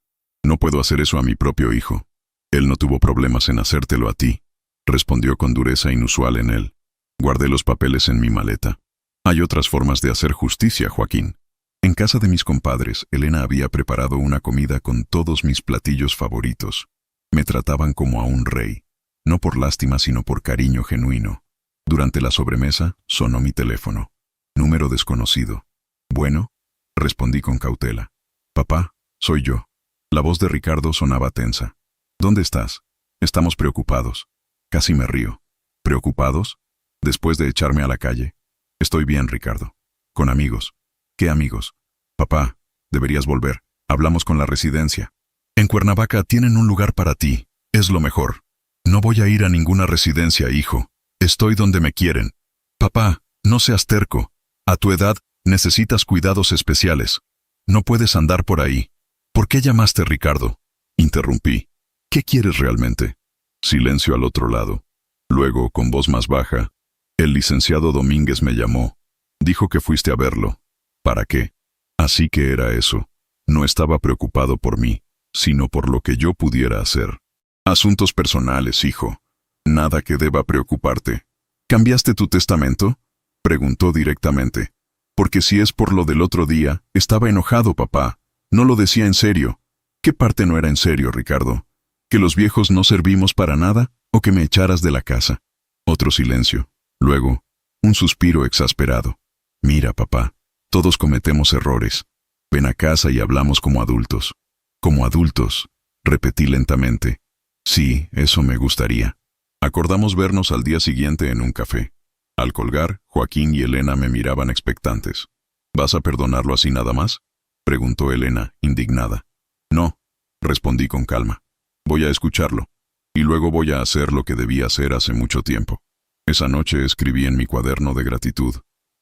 «No puedo hacer eso a mi propio hijo. Él no tuvo problemas en hacértelo a ti», respondió con dureza inusual en él. Guardé los papeles en mi maleta. «Hay otras formas de hacer justicia, Joaquín». En casa de mis compadres, Elena había preparado una comida con todos mis platillos favoritos. Me trataban como a un rey, no por lástima sino por cariño genuino. Durante la sobremesa, sonó mi teléfono. Número desconocido. «Bueno», respondí con cautela. «Papá, soy yo». La voz de Ricardo sonaba tensa. «¿Dónde estás? Estamos preocupados». Casi me río. ¿Preocupados? Después de echarme a la calle. «Estoy bien, Ricardo. Con amigos». «¿Qué amigos?» «Papá, deberías volver. Hablamos con la residencia. En Cuernavaca tienen un lugar para ti. Es lo mejor». «No voy a ir a ninguna residencia, hijo. Estoy donde me quieren». «Papá, no seas terco. A tu edad, necesitas cuidados especiales. No puedes andar por ahí». «¿Por qué llamaste, Ricardo?», interrumpí. «¿Qué quieres realmente?». Silencio al otro lado. Luego, con voz más baja, «El licenciado Domínguez me llamó. Dijo que fuiste a verlo». «¿Para qué?». Así que era eso. No estaba preocupado por mí, sino por lo que yo pudiera hacer. «Asuntos personales, hijo. Nada que deba preocuparte». «¿Cambiaste tu testamento?», preguntó directamente. «Porque si es por lo del otro día, estaba enojado, papá. No lo decía en serio». «¿Qué parte no era en serio, Ricardo? ¿Que los viejos no servimos para nada o que me echaras de la casa?». Otro silencio. Luego, un suspiro exasperado. «Mira, papá. Todos cometemos errores. Ven a casa y hablamos como adultos». «Como adultos», repetí lentamente. «Sí, eso me gustaría». Acordamos vernos al día siguiente en un café. Al colgar, Joaquín y Elena me miraban expectantes. «¿Vas a perdonarlo así nada más?», preguntó Elena, indignada. «No», respondí con calma. «Voy a escucharlo. Y luego voy a hacer lo que debía hacer hace mucho tiempo». Esa noche escribí en mi cuaderno de gratitud.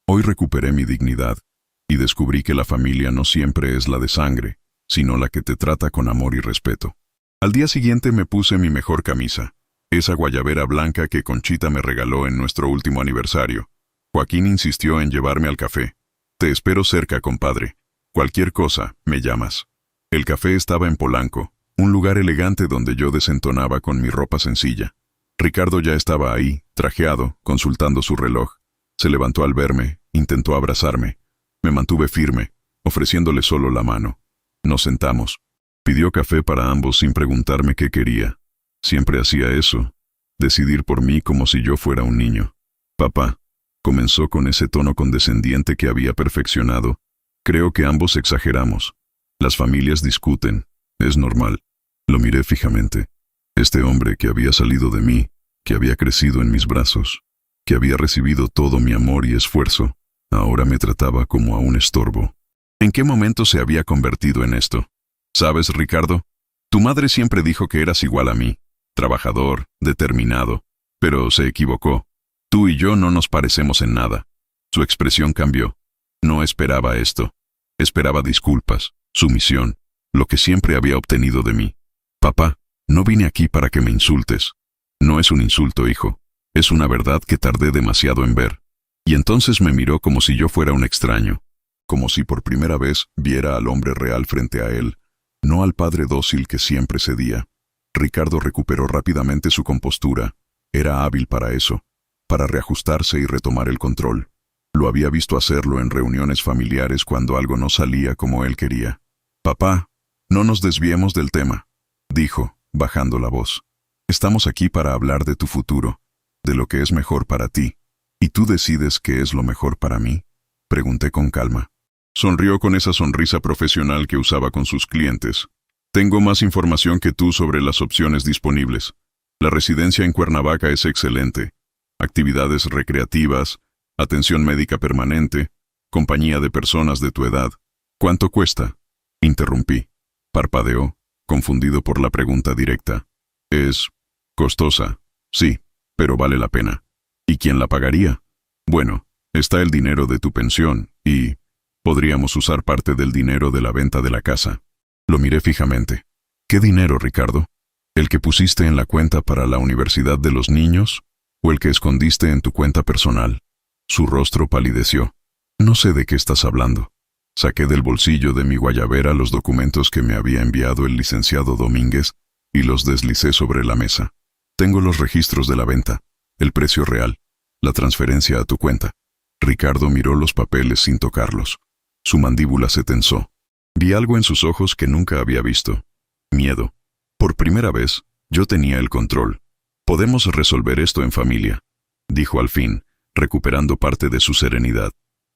Hoy recuperé mi dignidad y descubrí que la familia no siempre es la de sangre, sino la que te trata con amor y respeto. Al día siguiente me puse mi mejor camisa, esa guayabera blanca que Conchita me regaló en nuestro último aniversario. Joaquín insistió en llevarme al café. «Te espero cerca, compadre. Cualquier cosa, me llamas». El café estaba en Polanco, un lugar elegante donde yo desentonaba con mi ropa sencilla. Ricardo ya estaba ahí, trajeado, consultando su reloj. Se levantó al verme, intentó abrazarme. Me mantuve firme, ofreciéndole solo la mano. Nos sentamos. Pidió café para ambos sin preguntarme qué quería. Siempre hacía eso, decidir por mí como si yo fuera un niño. «Papá», comenzó con ese tono condescendiente que había perfeccionado, «creo que ambos exageramos. Las familias discuten, es normal». Lo miré fijamente. Este hombre que había salido de mí, que había crecido en mis brazos, que había recibido todo mi amor y esfuerzo, Ahora me trataba como a un estorbo. ¿En qué momento se había convertido en esto? ¿Sabes, Ricardo? Tu madre siempre dijo que eras igual a mí, trabajador, determinado, pero se equivocó. Tú y yo no nos parecemos en nada. Su expresión cambió. No esperaba esto. Esperaba disculpas, sumisión, lo que siempre había obtenido de mí. Papá, no vine aquí para que me insultes. No es un insulto, hijo. Es una verdad que tardé demasiado en ver. Y entonces me miró como si yo fuera un extraño, como si por primera vez viera al hombre real frente a él, no al padre dócil que siempre cedía. Ricardo recuperó rápidamente su compostura. Era hábil para eso, para reajustarse y retomar el control. Lo había visto hacerlo en reuniones familiares cuando algo no salía como él quería. Papá, no nos desviemos del tema, dijo, bajando la voz. Estamos aquí para hablar de tu futuro, de lo que es mejor para ti. ¿Y tú decides qué es lo mejor para mí? Pregunté con calma. Sonrió con esa sonrisa profesional que usaba con sus clientes. Tengo más información que tú sobre las opciones disponibles. La residencia en Cuernavaca es excelente. Actividades recreativas, atención médica permanente, compañía de personas de tu edad. ¿Cuánto cuesta? Interrumpí. Parpadeó, confundido por la pregunta directa. Es costosa, sí, pero vale la pena. ¿Y quién la pagaría? Bueno, está el dinero de tu pensión y podríamos usar parte del dinero de la venta de la casa. Lo miré fijamente. ¿Qué dinero, Ricardo? ¿El que pusiste en la cuenta para la universidad de los niños o el que escondiste en tu cuenta personal? Su rostro palideció. No sé de qué estás hablando. Saqué del bolsillo de mi guayabera los documentos que me había enviado el licenciado Domínguez y los deslicé sobre la mesa. Tengo los registros de la venta, el precio real, la transferencia a tu cuenta. Ricardo miró los papeles sin tocarlos. Su mandíbula se tensó. Vi algo en sus ojos que nunca había visto. Miedo. Por primera vez, yo tenía el control. Podemos resolver esto en familia, dijo al fin, recuperando parte de su serenidad.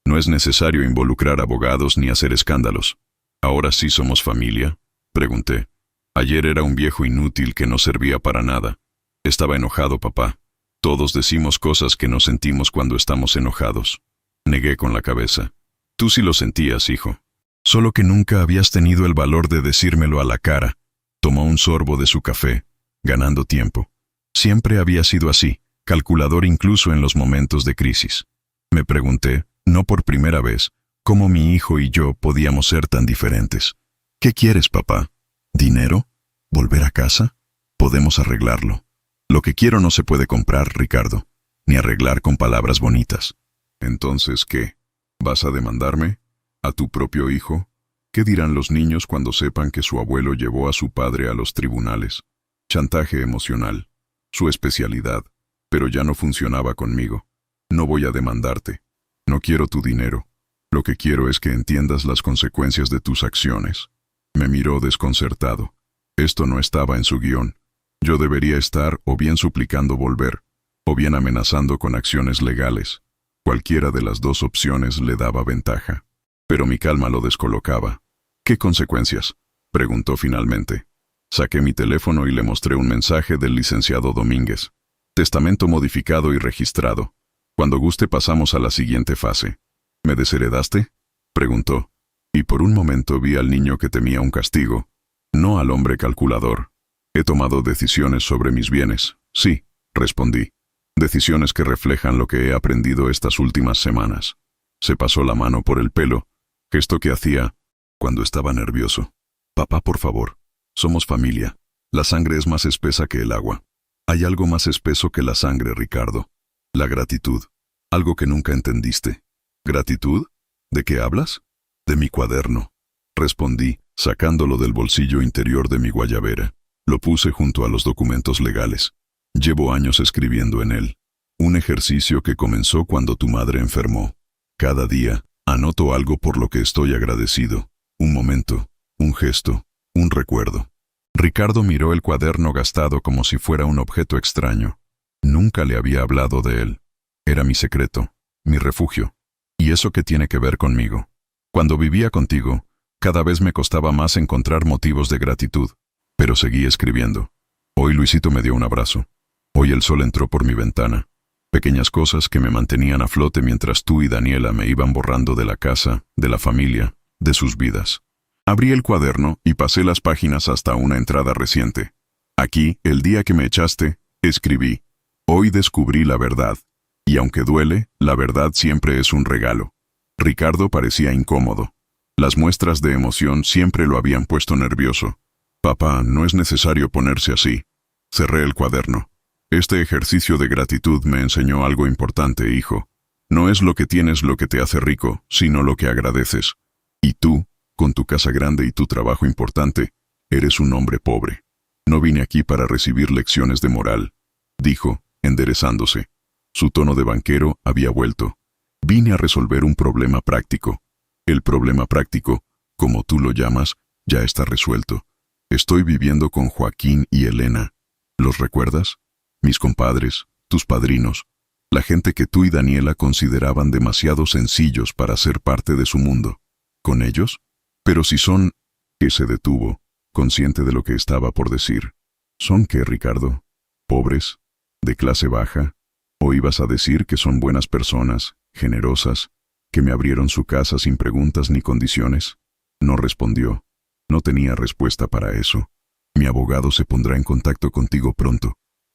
No es necesario involucrar abogados ni hacer escándalos. ¿Ahora sí somos familia? Pregunté. Ayer era un viejo inútil que no servía para nada. Estaba enojado, papá. Todos decimos cosas que no sentimos cuando estamos enojados. Negué con la cabeza. Tú sí lo sentías, hijo. Solo que nunca habías tenido el valor de decírmelo a la cara. Tomó un sorbo de su café, ganando tiempo. Siempre había sido así, calculador incluso en los momentos de crisis. Me pregunté, no por primera vez, cómo mi hijo y yo podíamos ser tan diferentes. ¿Qué quieres, papá? ¿Dinero? ¿Volver a casa? Podemos arreglarlo. Lo que quiero no se puede comprar, Ricardo, ni arreglar con palabras bonitas. Entonces, ¿qué? ¿Vas a demandarme? ¿A tu propio hijo? ¿Qué dirán los niños cuando sepan que su abuelo llevó a su padre a los tribunales? Chantaje emocional, su especialidad, pero ya no funcionaba conmigo. No voy a demandarte. No quiero tu dinero. Lo que quiero es que entiendas las consecuencias de tus acciones. Me miró desconcertado. Esto no estaba en su guión. Yo debería estar o bien suplicando volver, o bien amenazando con acciones legales. Cualquiera de las dos opciones le daba ventaja. Pero mi calma lo descolocaba. ¿Qué consecuencias? Preguntó finalmente. Saqué mi teléfono y le mostré un mensaje del licenciado Domínguez. Testamento modificado y registrado. Cuando guste pasamos a la siguiente fase. ¿Me desheredaste? Preguntó. Y por un momento vi al niño que temía un castigo, no al hombre calculador. He tomado decisiones sobre mis bienes. Sí, respondí. Decisiones que reflejan lo que he aprendido estas últimas semanas. Se pasó la mano por el pelo, gesto que hacía cuando estaba nervioso. Papá, por favor. Somos familia. La sangre es más espesa que el agua. Hay algo más espeso que la sangre, Ricardo. La gratitud. Algo que nunca entendiste. ¿Gratitud? ¿De qué hablas? De mi cuaderno. Respondí, sacándolo del bolsillo interior de mi guayabera. Lo puse junto a los documentos legales. Llevo años escribiendo en él. Un ejercicio que comenzó cuando tu madre enfermó. Cada día, anoto algo por lo que estoy agradecido. Un momento, un gesto, un recuerdo. Ricardo miró el cuaderno gastado como si fuera un objeto extraño. Nunca le había hablado de él. Era mi secreto, mi refugio. ¿Y eso qué tiene que ver conmigo? Cuando vivía contigo, cada vez me costaba más encontrar motivos de gratitud, pero seguí escribiendo. Hoy Luisito me dio un abrazo. Hoy el sol entró por mi ventana. Pequeñas cosas que me mantenían a flote mientras tú y Daniela me iban borrando de la casa, de la familia, de sus vidas. Abrí el cuaderno y pasé las páginas hasta una entrada reciente. Aquí, el día que me echaste, escribí: hoy descubrí la verdad. Y aunque duele, la verdad siempre es un regalo. Ricardo parecía incómodo. Las muestras de emoción siempre lo habían puesto nervioso. Papá, no es necesario ponerse así. Cerré el cuaderno. Este ejercicio de gratitud me enseñó algo importante, hijo. No es lo que tienes lo que te hace rico, sino lo que agradeces. Y tú, con tu casa grande y tu trabajo importante, eres un hombre pobre. No vine aquí para recibir lecciones de moral, dijo, enderezándose. Su tono de banquero había vuelto. Vine a resolver un problema práctico. El problema práctico, como tú lo llamas, ya está resuelto. Estoy viviendo con Joaquín y Elena. ¿Los recuerdas? Mis compadres, tus padrinos, la gente que tú y Daniela consideraban demasiado sencillos para ser parte de su mundo. ¿Con ellos? Pero si son... Que se detuvo, consciente de lo que estaba por decir. ¿Son qué, Ricardo? ¿Pobres? ¿De clase baja? ¿O ibas a decir que son buenas personas, generosas, que me abrieron su casa sin preguntas ni condiciones? No respondió. No tenía respuesta para eso. Mi abogado se pondrá en contacto contigo pronto.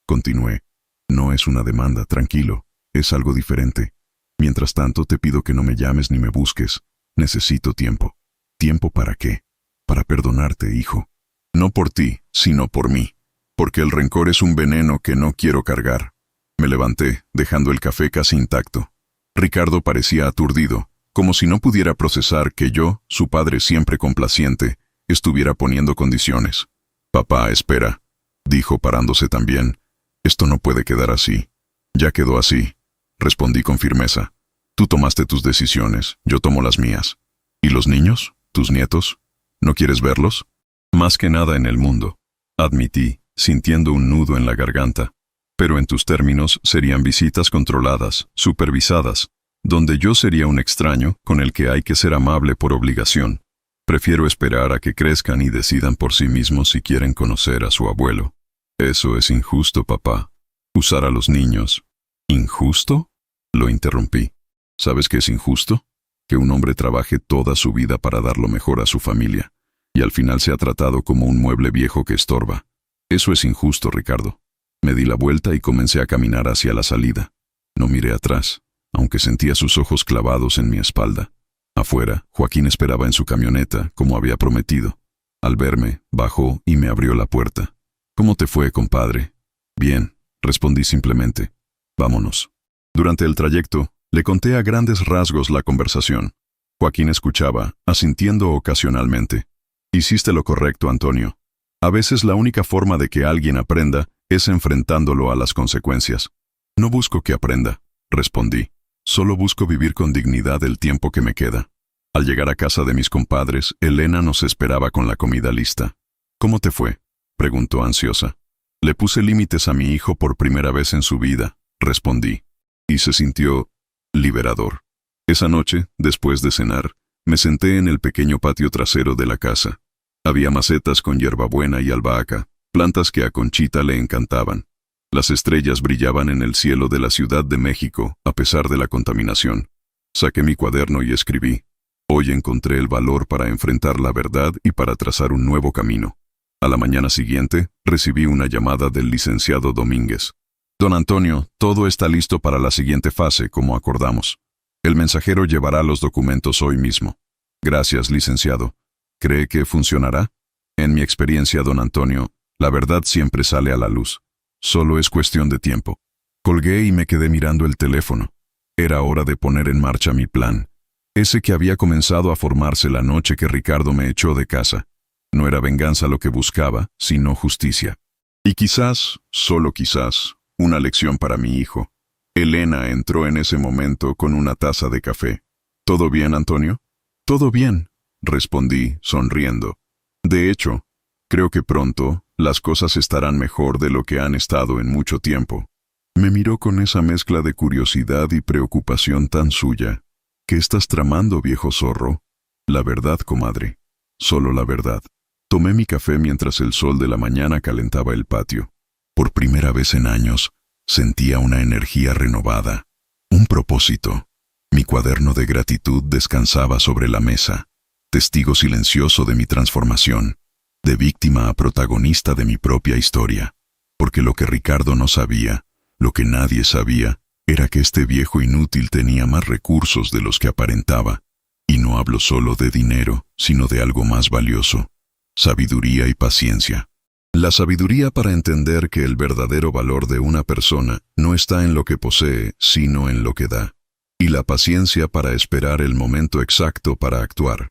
Continué. No es una demanda, tranquilo. Es algo diferente. Mientras tanto, te pido que no me llames ni me busques. Necesito tiempo. ¿Tiempo para qué? Para perdonarte, hijo. No por ti, sino por mí. Porque el rencor es un veneno que no quiero cargar. Me levanté, dejando el café casi intacto. Ricardo parecía aturdido, como si no pudiera procesar que yo, su padre siempre complaciente, estuviera poniendo condiciones. Papá, espera, dijo parándose también. Esto no puede quedar así. Ya quedó así, respondí con firmeza. Tú tomaste tus decisiones, yo tomo las mías. ¿Y los niños? ¿Tus nietos? ¿No quieres verlos? Más que nada en el mundo, admití, sintiendo un nudo en la garganta. Pero en tus términos serían visitas controladas, supervisadas, donde yo sería un extraño con el que hay que ser amable por obligación. Prefiero esperar a que crezcan y decidan por sí mismos si quieren conocer a su abuelo. Eso es injusto, papá. Usar a los niños. ¿Injusto? Lo interrumpí. ¿Sabes qué es injusto? Que un hombre trabaje toda su vida para dar lo mejor a su familia, y al final sea tratado como un mueble viejo que estorba. Eso es injusto, Ricardo. Me di la vuelta y comencé a caminar hacia la salida. No miré atrás, aunque sentía sus ojos clavados en mi espalda. Afuera, Joaquín esperaba en su camioneta, como había prometido. Al verme, bajó y me abrió la puerta. ¿Cómo te fue, compadre? Bien, respondí simplemente. Vámonos. Durante el trayecto, le conté a grandes rasgos la conversación. Joaquín escuchaba, asintiendo ocasionalmente. Hiciste lo correcto, Antonio. A veces la única forma de que alguien aprenda es enfrentándolo a las consecuencias. No busco que aprenda, respondí. Solo busco vivir con dignidad el tiempo que me queda. Al llegar a casa de mis compadres, Elena nos esperaba con la comida lista. ¿Cómo te fue?, preguntó ansiosa. Le puse límites a mi hijo por primera vez en su vida, respondí. Y se sintió liberador. Esa noche, después de cenar, me senté en el pequeño patio trasero de la casa. Había macetas con hierbabuena y albahaca, plantas que a Conchita le encantaban. Las estrellas brillaban en el cielo de la Ciudad de México, a pesar de la contaminación. Saqué mi cuaderno y escribí. Hoy encontré el valor para enfrentar la verdad y para trazar un nuevo camino. A la mañana siguiente, recibí una llamada del licenciado Domínguez. Don Antonio, todo está listo para la siguiente fase, como acordamos. El mensajero llevará los documentos hoy mismo. Gracias, licenciado. ¿Cree que funcionará? En mi experiencia, don Antonio, la verdad siempre sale a la luz. Solo es cuestión de tiempo. Colgué y me quedé mirando el teléfono. Era hora de poner en marcha mi plan. Ese que había comenzado a formarse la noche que Ricardo me echó de casa. No era venganza lo que buscaba, sino justicia. Y quizás, solo quizás, una lección para mi hijo. Elena entró en ese momento con una taza de café. ¿Todo bien, Antonio? Todo bien, respondí, sonriendo. De hecho, creo que pronto las cosas estarán mejor de lo que han estado en mucho tiempo. Me miró con esa mezcla de curiosidad y preocupación tan suya. ¿Qué estás tramando, viejo zorro? La verdad, comadre. Solo la verdad. Tomé mi café mientras el sol de la mañana calentaba el patio. Por primera vez en años, Sentía una energía renovada, un propósito. Mi cuaderno de gratitud descansaba sobre la mesa, testigo silencioso de mi transformación, de víctima a protagonista de mi propia historia. Porque lo que Ricardo no sabía, lo que nadie sabía, era que este viejo inútil tenía más recursos de los que aparentaba. Y no hablo solo de dinero, sino de algo más valioso: sabiduría y paciencia. La sabiduría para entender que el verdadero valor de una persona no está en lo que posee, sino en lo que da. Y la paciencia para esperar el momento exacto para actuar.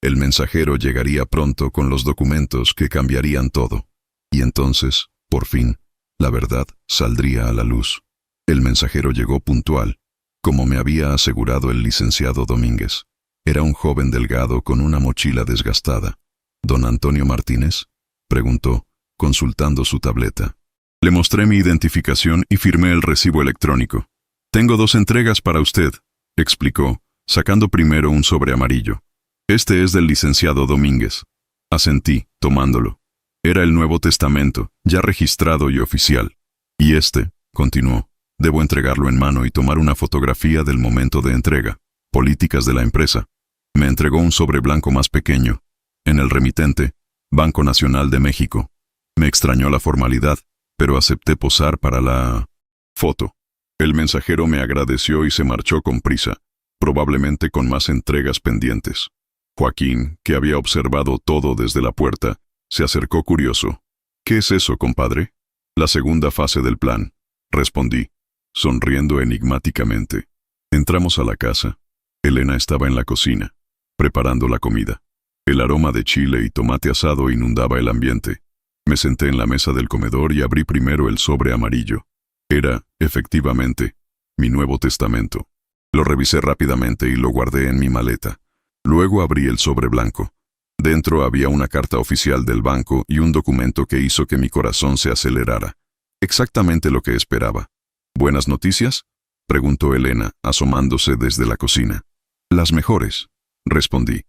El mensajero llegaría pronto con los documentos que cambiarían todo. Y entonces, por fin, la verdad saldría a la luz. El mensajero llegó puntual, como me había asegurado el licenciado Domínguez. Era un joven delgado con una mochila desgastada. ¿Don Antonio Martínez?, preguntó, consultando su tableta. Le mostré mi identificación y firmé el recibo electrónico. «Tengo 2 entregas para usted», explicó, sacando primero un sobre amarillo. «Este es del licenciado Domínguez». Asentí, tomándolo. Era el Nuevo Testamento, ya registrado y oficial. «Y este», continuó, «debo entregarlo en mano y tomar una fotografía del momento de entrega. Políticas de la empresa». Me entregó un sobre blanco más pequeño. En el remitente, Banco Nacional de México. Me extrañó la formalidad, pero acepté posar para la foto. El mensajero me agradeció y se marchó con prisa, probablemente con más entregas pendientes. Joaquín, que había observado todo desde la puerta, se acercó curioso. «¿Qué es eso, compadre?» «La segunda fase del plan», respondí, sonriendo enigmáticamente. Entramos a la casa. Elena estaba en la cocina, preparando la comida. El aroma de chile y tomate asado inundaba el ambiente. Me senté en la mesa del comedor y abrí primero el sobre amarillo. Era, efectivamente, mi Nuevo Testamento. Lo revisé rápidamente y lo guardé en mi maleta. Luego abrí el sobre blanco. Dentro había una carta oficial del banco y un documento que hizo que mi corazón se acelerara. Exactamente lo que esperaba. «¿Buenas noticias?», preguntó Elena, asomándose desde la cocina. «Las mejores», respondí.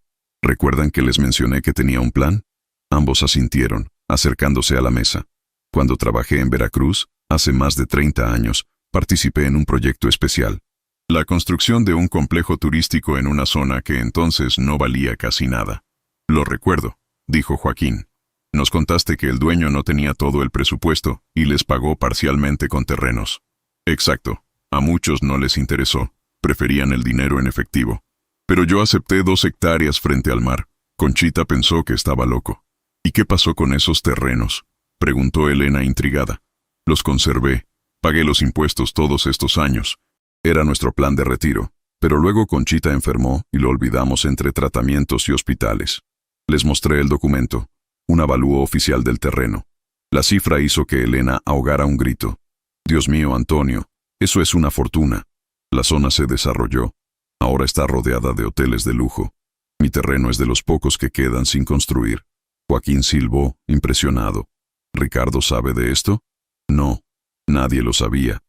«¿Recuerdan que les mencioné que tenía un plan?». Ambos asintieron, acercándose a la mesa. Cuando trabajé en Veracruz, hace más de 30 años, participé en un proyecto especial. La construcción de un complejo turístico en una zona que entonces no valía casi nada. «Lo recuerdo», dijo Joaquín. «Nos contaste que el dueño no tenía todo el presupuesto y les pagó parcialmente con terrenos». «Exacto. A muchos no les interesó. Preferían el dinero en efectivo. Pero yo acepté 2 hectáreas frente al mar. Conchita pensó que estaba loco». «¿Y qué pasó con esos terrenos?», preguntó Elena intrigada. «Los conservé. Pagué los impuestos todos estos años. Era nuestro plan de retiro. Pero luego Conchita enfermó y lo olvidamos entre tratamientos y hospitales». Les mostré el documento, un avalúo oficial del terreno. La cifra hizo que Elena ahogara un grito. «Dios mío, Antonio, eso es una fortuna». La zona se desarrolló. Ahora está rodeada de hoteles de lujo. Mi terreno es de los pocos que quedan sin construir. Joaquín silbó, impresionado. «¿Ricardo sabe de esto?». «No, nadie lo sabía.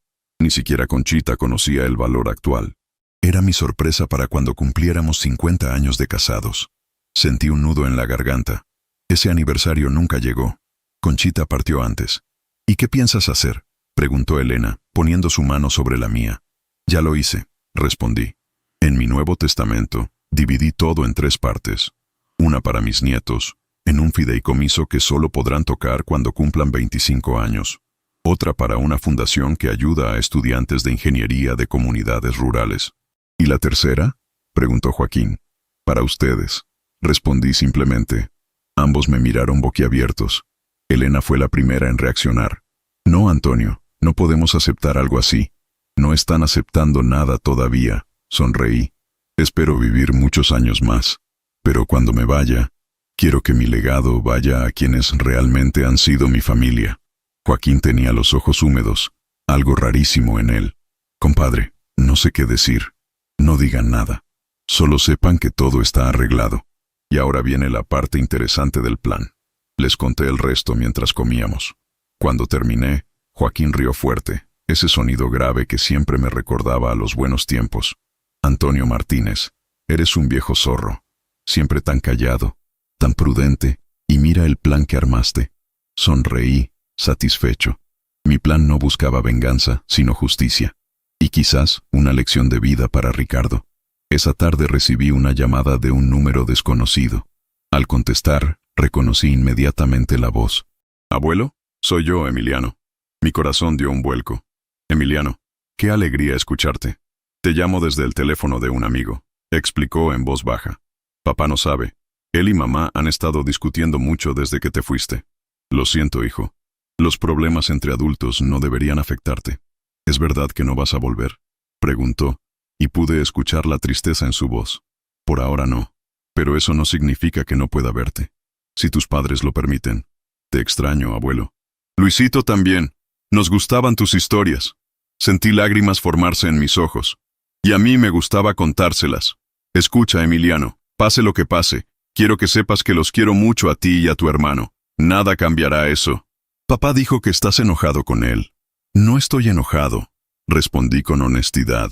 Ni siquiera Conchita conocía el valor actual. Era mi sorpresa para cuando cumpliéramos 50 años de casados». Sentí un nudo en la garganta. Ese aniversario nunca llegó. Conchita partió antes. «¿Y qué piensas hacer?», preguntó Elena, poniendo su mano sobre la mía. «Ya lo hice», respondí. En mi Nuevo Testamento, dividí todo en 3 partes. Una para mis nietos, en un fideicomiso que solo podrán tocar cuando cumplan 25 años. Otra para una fundación que ayuda a estudiantes de ingeniería de comunidades rurales. «¿Y la tercera?», preguntó Joaquín. «Para ustedes», respondí simplemente. Ambos me miraron boquiabiertos. Elena fue la primera en reaccionar. «No, Antonio, no podemos aceptar algo así». «No están aceptando nada todavía», sonreí. «Espero vivir muchos años más. Pero cuando me vaya, quiero que mi legado vaya a quienes realmente han sido mi familia». Joaquín tenía los ojos húmedos, algo rarísimo en él. «Compadre, no sé qué decir. No digan nada. Solo sepan que todo está arreglado. Y ahora viene la parte interesante del plan». Les conté el resto mientras comíamos. Cuando terminé, Joaquín rió fuerte, ese sonido grave que siempre me recordaba a los buenos tiempos. «Antonio Martínez, eres un viejo zorro. Siempre tan callado, tan prudente, y mira el plan que armaste». Sonreí, satisfecho. Mi plan no buscaba venganza, sino justicia. Y quizás una lección de vida para Ricardo. Esa tarde recibí una llamada de un número desconocido. Al contestar, reconocí inmediatamente la voz. «Abuelo, soy yo, Emiliano». Mi corazón dio un vuelco. «Emiliano, qué alegría escucharte. Te llamo desde el teléfono de un amigo», explicó en voz baja. «Papá no sabe. Él y mamá han estado discutiendo mucho desde que te fuiste. Lo siento, hijo. Los problemas entre adultos no deberían afectarte. ¿Es verdad que no vas a volver?», preguntó, y pude escuchar la tristeza en su voz. «Por ahora no, pero eso no significa que no pueda verte. Si tus padres lo permiten. Te extraño, abuelo». «Luisito también. Nos gustaban tus historias. Sentí lágrimas formarse en mis ojos. Y a mí me gustaba contárselas. Escucha, Emiliano, pase lo que pase, quiero que sepas que los quiero mucho a ti y a tu hermano. Nada cambiará eso». «Papá dijo que estás enojado con él». «No estoy enojado», respondí con honestidad.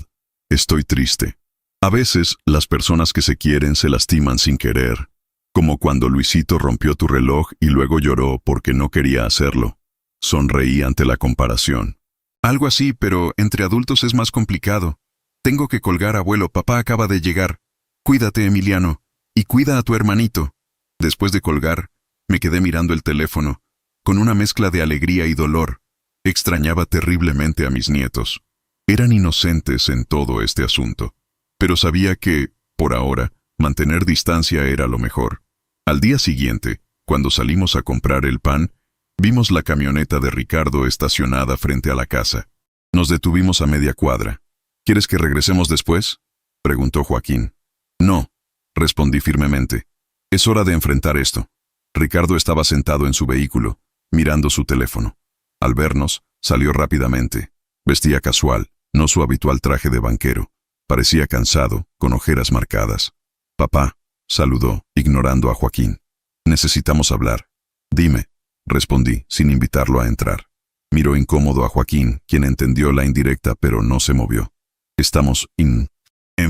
«Estoy triste. A veces, las personas que se quieren se lastiman sin querer, como cuando Luisito rompió tu reloj y luego lloró porque no quería hacerlo». Sonreí ante la comparación. «Algo así, pero entre adultos es más complicado. Tengo que colgar, abuelo, papá acaba de llegar. Cuídate, Emiliano, y cuida a tu hermanito». Después de colgar, me quedé mirando el teléfono, con una mezcla de alegría y dolor. Extrañaba terriblemente a mis nietos. Eran inocentes en todo este asunto, pero sabía que, por ahora, mantener distancia era lo mejor. Al día siguiente, cuando salimos a comprar el pan, vimos la camioneta de Ricardo estacionada frente a la casa. Nos detuvimos a media cuadra. «¿Quieres que regresemos después?», preguntó Joaquín. «No», respondí firmemente. «Es hora de enfrentar esto». Ricardo estaba sentado en su vehículo, mirando su teléfono. Al vernos, salió rápidamente. Vestía casual, no su habitual traje de banquero. Parecía cansado, con ojeras marcadas. «Papá», saludó, ignorando a Joaquín. «Necesitamos hablar». «Dime», respondí, sin invitarlo a entrar. Miró incómodo a Joaquín, quien entendió la indirecta pero no se movió. «Estamos en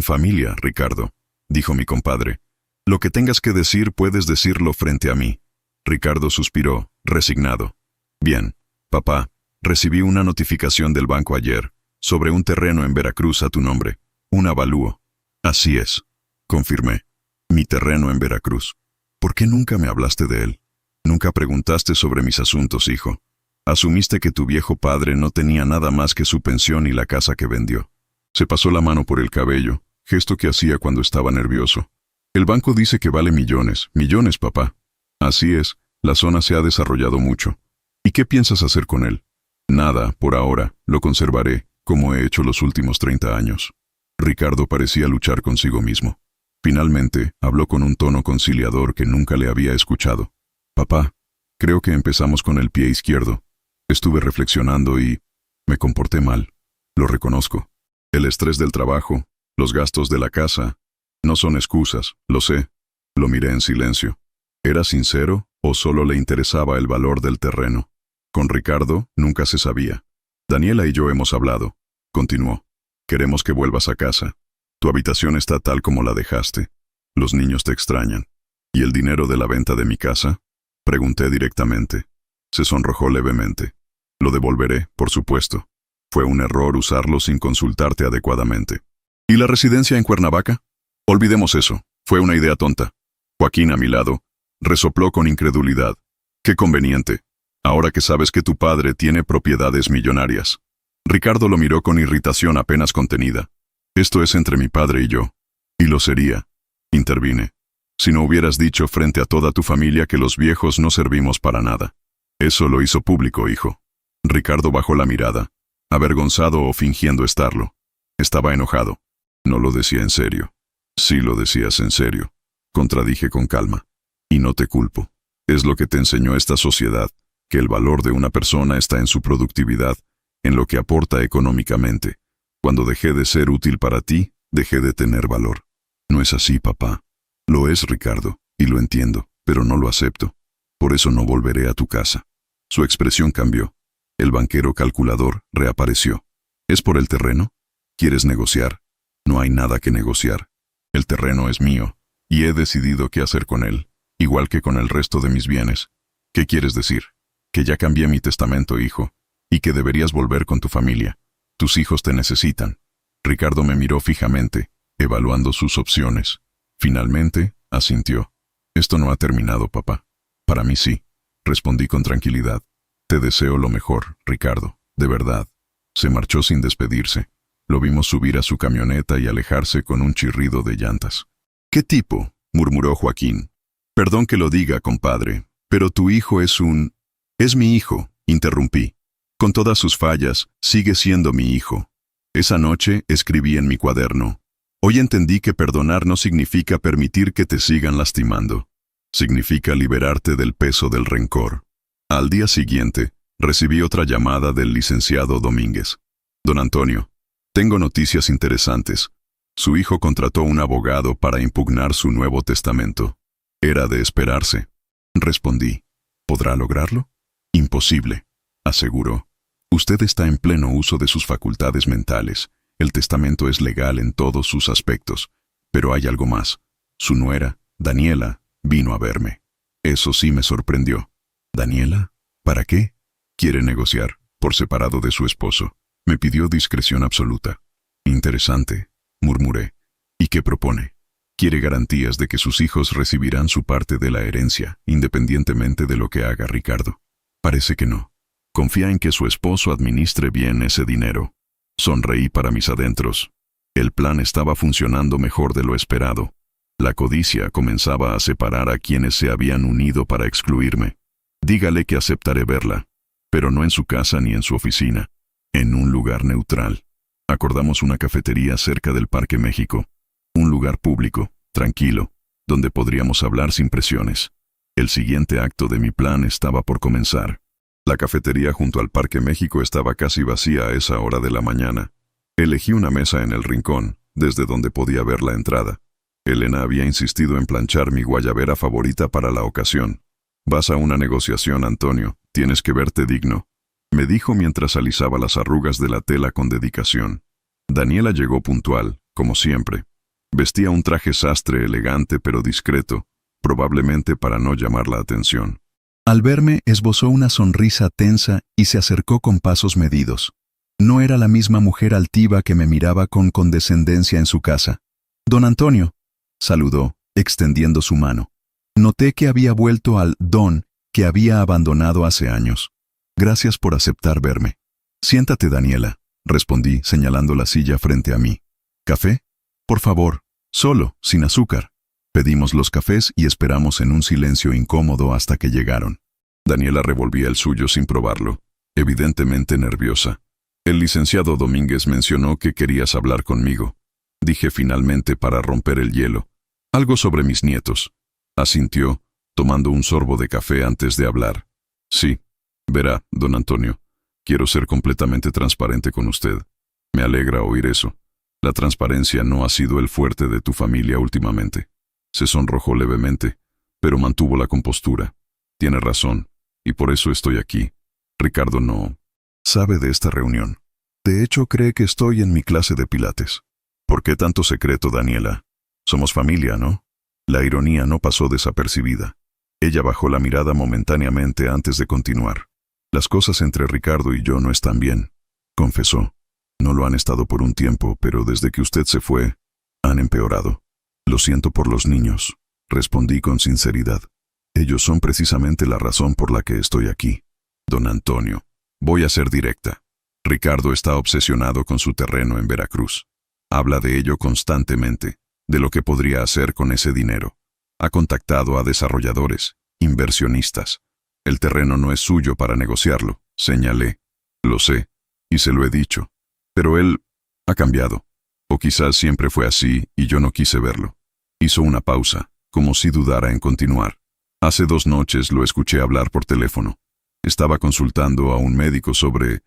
familia, Ricardo», dijo mi compadre. «Lo que tengas que decir puedes decirlo frente a mí». Ricardo suspiró, resignado. «Bien, papá, recibí una notificación del banco ayer, sobre un terreno en Veracruz a tu nombre, un avalúo». «Así es», confirmé. «Mi terreno en Veracruz. ¿Por qué nunca me hablaste de él? Nunca preguntaste sobre mis asuntos, hijo. Asumiste que tu viejo padre no tenía nada más que su pensión y la casa que vendió». Se pasó la mano por el cabello, gesto que hacía cuando estaba nervioso. «El banco dice que vale millones, millones, papá». «Así es, la zona se ha desarrollado mucho. ¿Y qué piensas hacer con él?». «Nada, por ahora, lo conservaré, como he hecho los últimos 30 años». Ricardo parecía luchar consigo mismo. Finalmente, habló con un tono conciliador que nunca le había escuchado. «Papá, creo que empezamos con el pie izquierdo. Estuve reflexionando y me comporté mal. Lo reconozco. El estrés del trabajo, los gastos de la casa, no son excusas, lo sé». Lo miré en silencio. ¿Era sincero o solo le interesaba el valor del terreno? Con Ricardo nunca se sabía. «Daniela y yo hemos hablado», continuó. «Queremos que vuelvas a casa. Tu habitación está tal como la dejaste. Los niños te extrañan». «¿Y el dinero de la venta de mi casa?», pregunté directamente. Se sonrojó levemente. «Lo devolveré, por supuesto. Fue un error usarlo sin consultarte adecuadamente». «¿Y la residencia en Cuernavaca?». «Olvidemos eso. Fue una idea tonta». Joaquín, a mi lado, resopló con incredulidad. «Qué conveniente. Ahora que sabes que tu padre tiene propiedades millonarias». Ricardo lo miró con irritación apenas contenida. «Esto es entre mi padre y yo». «Y lo sería», intervine, «si no hubieras dicho frente a toda tu familia que los viejos no servimos para nada». «Eso lo hizo público, hijo». Ricardo bajó la mirada, avergonzado o fingiendo estarlo. Estaba enojado. «No lo decía en serio». «Sí lo decías en serio», contradije con calma. «Y no te culpo. Es lo que te enseñó esta sociedad, que el valor de una persona está en su productividad, en lo que aporta económicamente. Cuando dejé de ser útil para ti, dejé de tener valor». «No es así, papá». «Lo es, Ricardo, y lo entiendo, pero no lo acepto. Por eso no volveré a tu casa». Su expresión cambió. El banquero calculador reapareció. «¿Es por el terreno? ¿Quieres negociar?». «No hay nada que negociar. El terreno es mío, y he decidido qué hacer con él, igual que con el resto de mis bienes». «¿Qué quieres decir?». «Que ya cambié mi testamento, hijo. y que deberías volver con tu familia. Tus hijos te necesitan. Ricardo me miró fijamente, evaluando sus opciones. Finalmente, asintió. Esto no ha terminado, papá. Para mí sí, respondí con tranquilidad. Te deseo lo mejor, Ricardo, de verdad. Se marchó sin despedirse. Lo vimos subir a su camioneta y alejarse con un chirrido de llantas. ¿Qué tipo?, murmuró Joaquín. Perdón que lo diga, compadre, pero tu hijo es un... Es mi hijo, interrumpí. Con todas sus fallas, sigue siendo mi hijo. Esa noche escribí en mi cuaderno. Hoy entendí que perdonar no significa permitir que te sigan lastimando. Significa liberarte del peso del rencor. Al día siguiente, recibí otra llamada del licenciado Domínguez. Don Antonio, tengo noticias interesantes. Su hijo contrató un abogado para impugnar su nuevo testamento. Era de esperarse. Respondí. ¿Podrá lograrlo? Imposible, aseguró. Usted está en pleno uso de sus facultades mentales. El testamento es legal en todos sus aspectos. Pero hay algo más. Su nuera, Daniela, vino a verme. Eso sí me sorprendió. ¿Daniela? ¿Para qué? Quiere negociar, por separado de su esposo. Me pidió discreción absoluta. Interesante, murmuré. ¿Y qué propone? Quiere garantías de que sus hijos recibirán su parte de la herencia, independientemente de lo que haga Ricardo. Parece que no. Confía en que su esposo administre bien ese dinero. Sonreí para mis adentros. El plan estaba funcionando mejor de lo esperado. La codicia comenzaba a separar a quienes se habían unido para excluirme. Dígale que aceptaré verla, pero no en su casa ni en su oficina, en un lugar neutral. Acordamos una cafetería cerca del Parque México, un lugar público, tranquilo, donde podríamos hablar sin presiones. El siguiente acto de mi plan estaba por comenzar. La cafetería junto al Parque México estaba casi vacía a esa hora de la mañana. Elegí una mesa en el rincón, desde donde podía ver la entrada. Elena había insistido en planchar mi guayabera favorita para la ocasión. Vas a una negociación, Antonio, tienes que verte digno, me dijo mientras alisaba las arrugas de la tela con dedicación. Daniela llegó puntual, como siempre. Vestía un traje sastre elegante pero discreto, probablemente para no llamar la atención. Al verme, esbozó una sonrisa tensa y se acercó con pasos medidos. No era la misma mujer altiva que me miraba con condescendencia en su casa. «Don Antonio», saludó, extendiendo su mano. Noté que había vuelto al don que había abandonado hace años. «Gracias por aceptar verme». «Siéntate, Daniela», respondí, señalando la silla frente a mí. «¿Café? Por favor, solo, sin azúcar». Pedimos los cafés y esperamos en un silencio incómodo hasta que llegaron. Daniela revolvía el suyo sin probarlo, evidentemente nerviosa. El licenciado Domínguez mencionó que querías hablar conmigo. Dije finalmente para romper el hielo. Algo sobre mis nietos. Asintió, tomando un sorbo de café antes de hablar. Sí, verá, don Antonio, quiero ser completamente transparente con usted. Me alegra oír eso. La transparencia no ha sido el fuerte de tu familia últimamente. Se sonrojó levemente, pero mantuvo la compostura. Tiene razón, y por eso estoy aquí. Ricardo no sabe de esta reunión. De hecho, cree que estoy en mi clase de pilates. ¿Por qué tanto secreto, Daniela? Somos familia, ¿no? La ironía no pasó desapercibida. Ella bajó la mirada momentáneamente antes de continuar. Las cosas entre Ricardo y yo no están bien, confesó. No lo han estado por un tiempo, pero desde que usted se fue, han empeorado. Lo siento por los niños, respondí con sinceridad. Ellos son precisamente la razón por la que estoy aquí. Don Antonio, voy a ser directa. Ricardo está obsesionado con su terreno en Veracruz. Habla de ello constantemente, de lo que podría hacer con ese dinero. Ha contactado a desarrolladores, inversionistas. El terreno no es suyo para negociarlo, señalé. Lo sé, y se lo he dicho. Pero él ha cambiado. O quizás siempre fue así y yo no quise verlo. Hizo una pausa, como si dudara en continuar. Hace 2 noches lo escuché hablar por teléfono. Estaba consultando a un médico sobre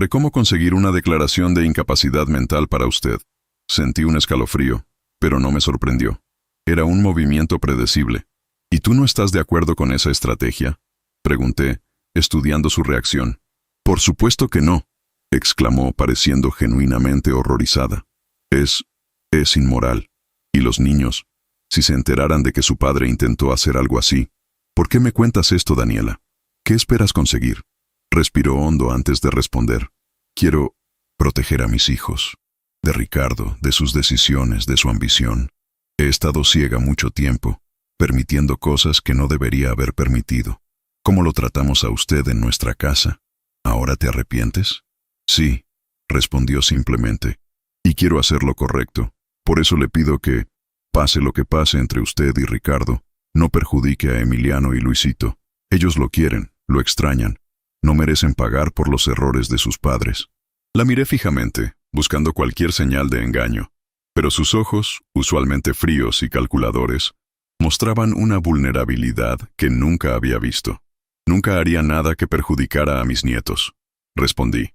cómo conseguir una declaración de incapacidad mental para usted. Sentí un escalofrío, pero no me sorprendió. Era un movimiento predecible. ¿Y tú no estás de acuerdo con esa estrategia?, pregunté, estudiando su reacción. Por supuesto que no, exclamó pareciendo genuinamente horrorizada. Es inmoral. Y los niños, si se enteraran de que su padre intentó hacer algo así. ¿Por qué me cuentas esto, Daniela? ¿Qué esperas conseguir? Respiró hondo antes de responder. Quiero proteger a mis hijos. De Ricardo, de sus decisiones, de su ambición. He estado ciega mucho tiempo, permitiendo cosas que no debería haber permitido. ¿Cómo lo tratamos a usted en nuestra casa? ¿Ahora te arrepientes? Sí, respondió simplemente. Y quiero hacer lo correcto. Por eso le pido que, pase lo que pase entre usted y Ricardo, no perjudique a Emiliano y Luisito. Ellos lo quieren, lo extrañan. No merecen pagar por los errores de sus padres. La miré fijamente, buscando cualquier señal de engaño, pero sus ojos, usualmente fríos y calculadores, mostraban una vulnerabilidad que nunca había visto. Nunca haría nada que perjudicara a mis nietos, respondí.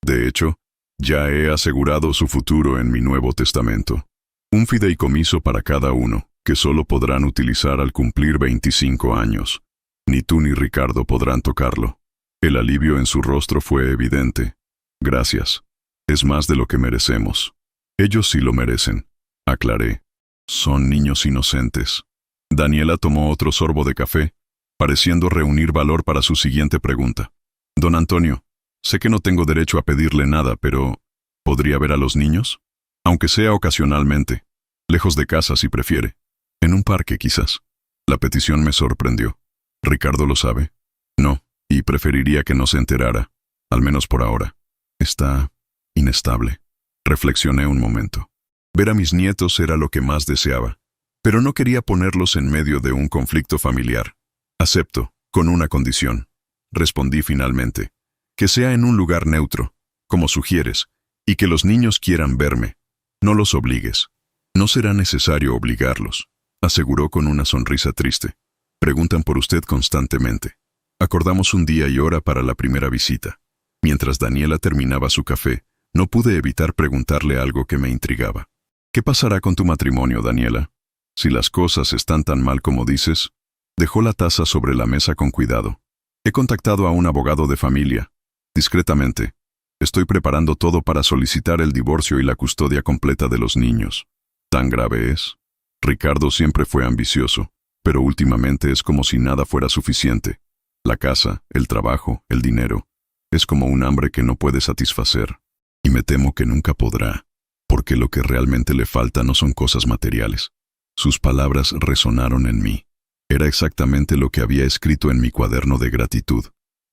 De hecho, ya he asegurado su futuro en mi Nuevo Testamento. Un fideicomiso para cada uno, que solo podrán utilizar al cumplir 25 años. Ni tú ni Ricardo podrán tocarlo. El alivio en su rostro fue evidente. Gracias. Es más de lo que merecemos. Ellos sí lo merecen, aclaré. Son niños inocentes. Daniela tomó otro sorbo de café, pareciendo reunir valor para su siguiente pregunta. Don Antonio, sé que no tengo derecho a pedirle nada, pero ¿podría ver a los niños? Aunque sea ocasionalmente, lejos de casa si prefiere. En un parque, quizás. La petición me sorprendió. ¿Ricardo lo sabe? No, y preferiría que no se enterara, al menos por ahora. Está inestable. Reflexioné un momento. Ver a mis nietos era lo que más deseaba, pero no quería ponerlos en medio de un conflicto familiar. Acepto, con una condición. Respondí finalmente. Que sea en un lugar neutro, como sugieres, y que los niños quieran verme. No los obligues. No será necesario obligarlos, aseguró con una sonrisa triste. Preguntan por usted constantemente. Acordamos un día y hora para la primera visita. Mientras Daniela terminaba su café, no pude evitar preguntarle algo que me intrigaba. ¿Qué pasará con tu matrimonio, Daniela? Si las cosas están tan mal como dices. Dejó la taza sobre la mesa con cuidado. He contactado a un abogado de familia. Discretamente. Estoy preparando todo para solicitar el divorcio y la custodia completa de los niños. ¿Tan grave es? Ricardo siempre fue ambicioso, pero últimamente es como si nada fuera suficiente. La casa, el trabajo, el dinero. Es como un hambre que no puede satisfacer. Y me temo que nunca podrá, porque lo que realmente le falta no son cosas materiales. Sus palabras resonaron en mí. Era exactamente lo que había escrito en mi cuaderno de gratitud.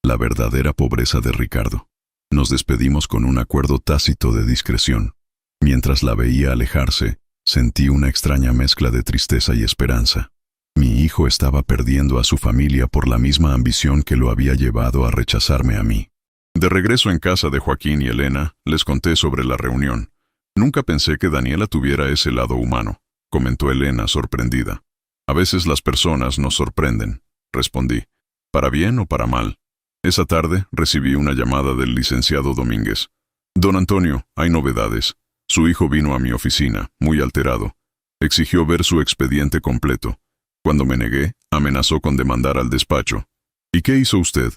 La verdadera pobreza de Ricardo. Nos despedimos con un acuerdo tácito de discreción. Mientras la veía alejarse, sentí una extraña mezcla de tristeza y esperanza. Mi hijo estaba perdiendo a su familia por la misma ambición que lo había llevado a rechazarme a mí. De regreso en casa de Joaquín y Elena, les conté sobre la reunión. Nunca pensé que Daniela tuviera ese lado humano, comentó Elena sorprendida. A veces las personas nos sorprenden, respondí, para bien o para mal. Esa tarde recibí una llamada del licenciado Domínguez. Don Antonio, hay novedades. Su hijo vino a mi oficina, muy alterado. Exigió ver su expediente completo. Cuando me negué, amenazó con demandar al despacho. ¿Y qué hizo usted?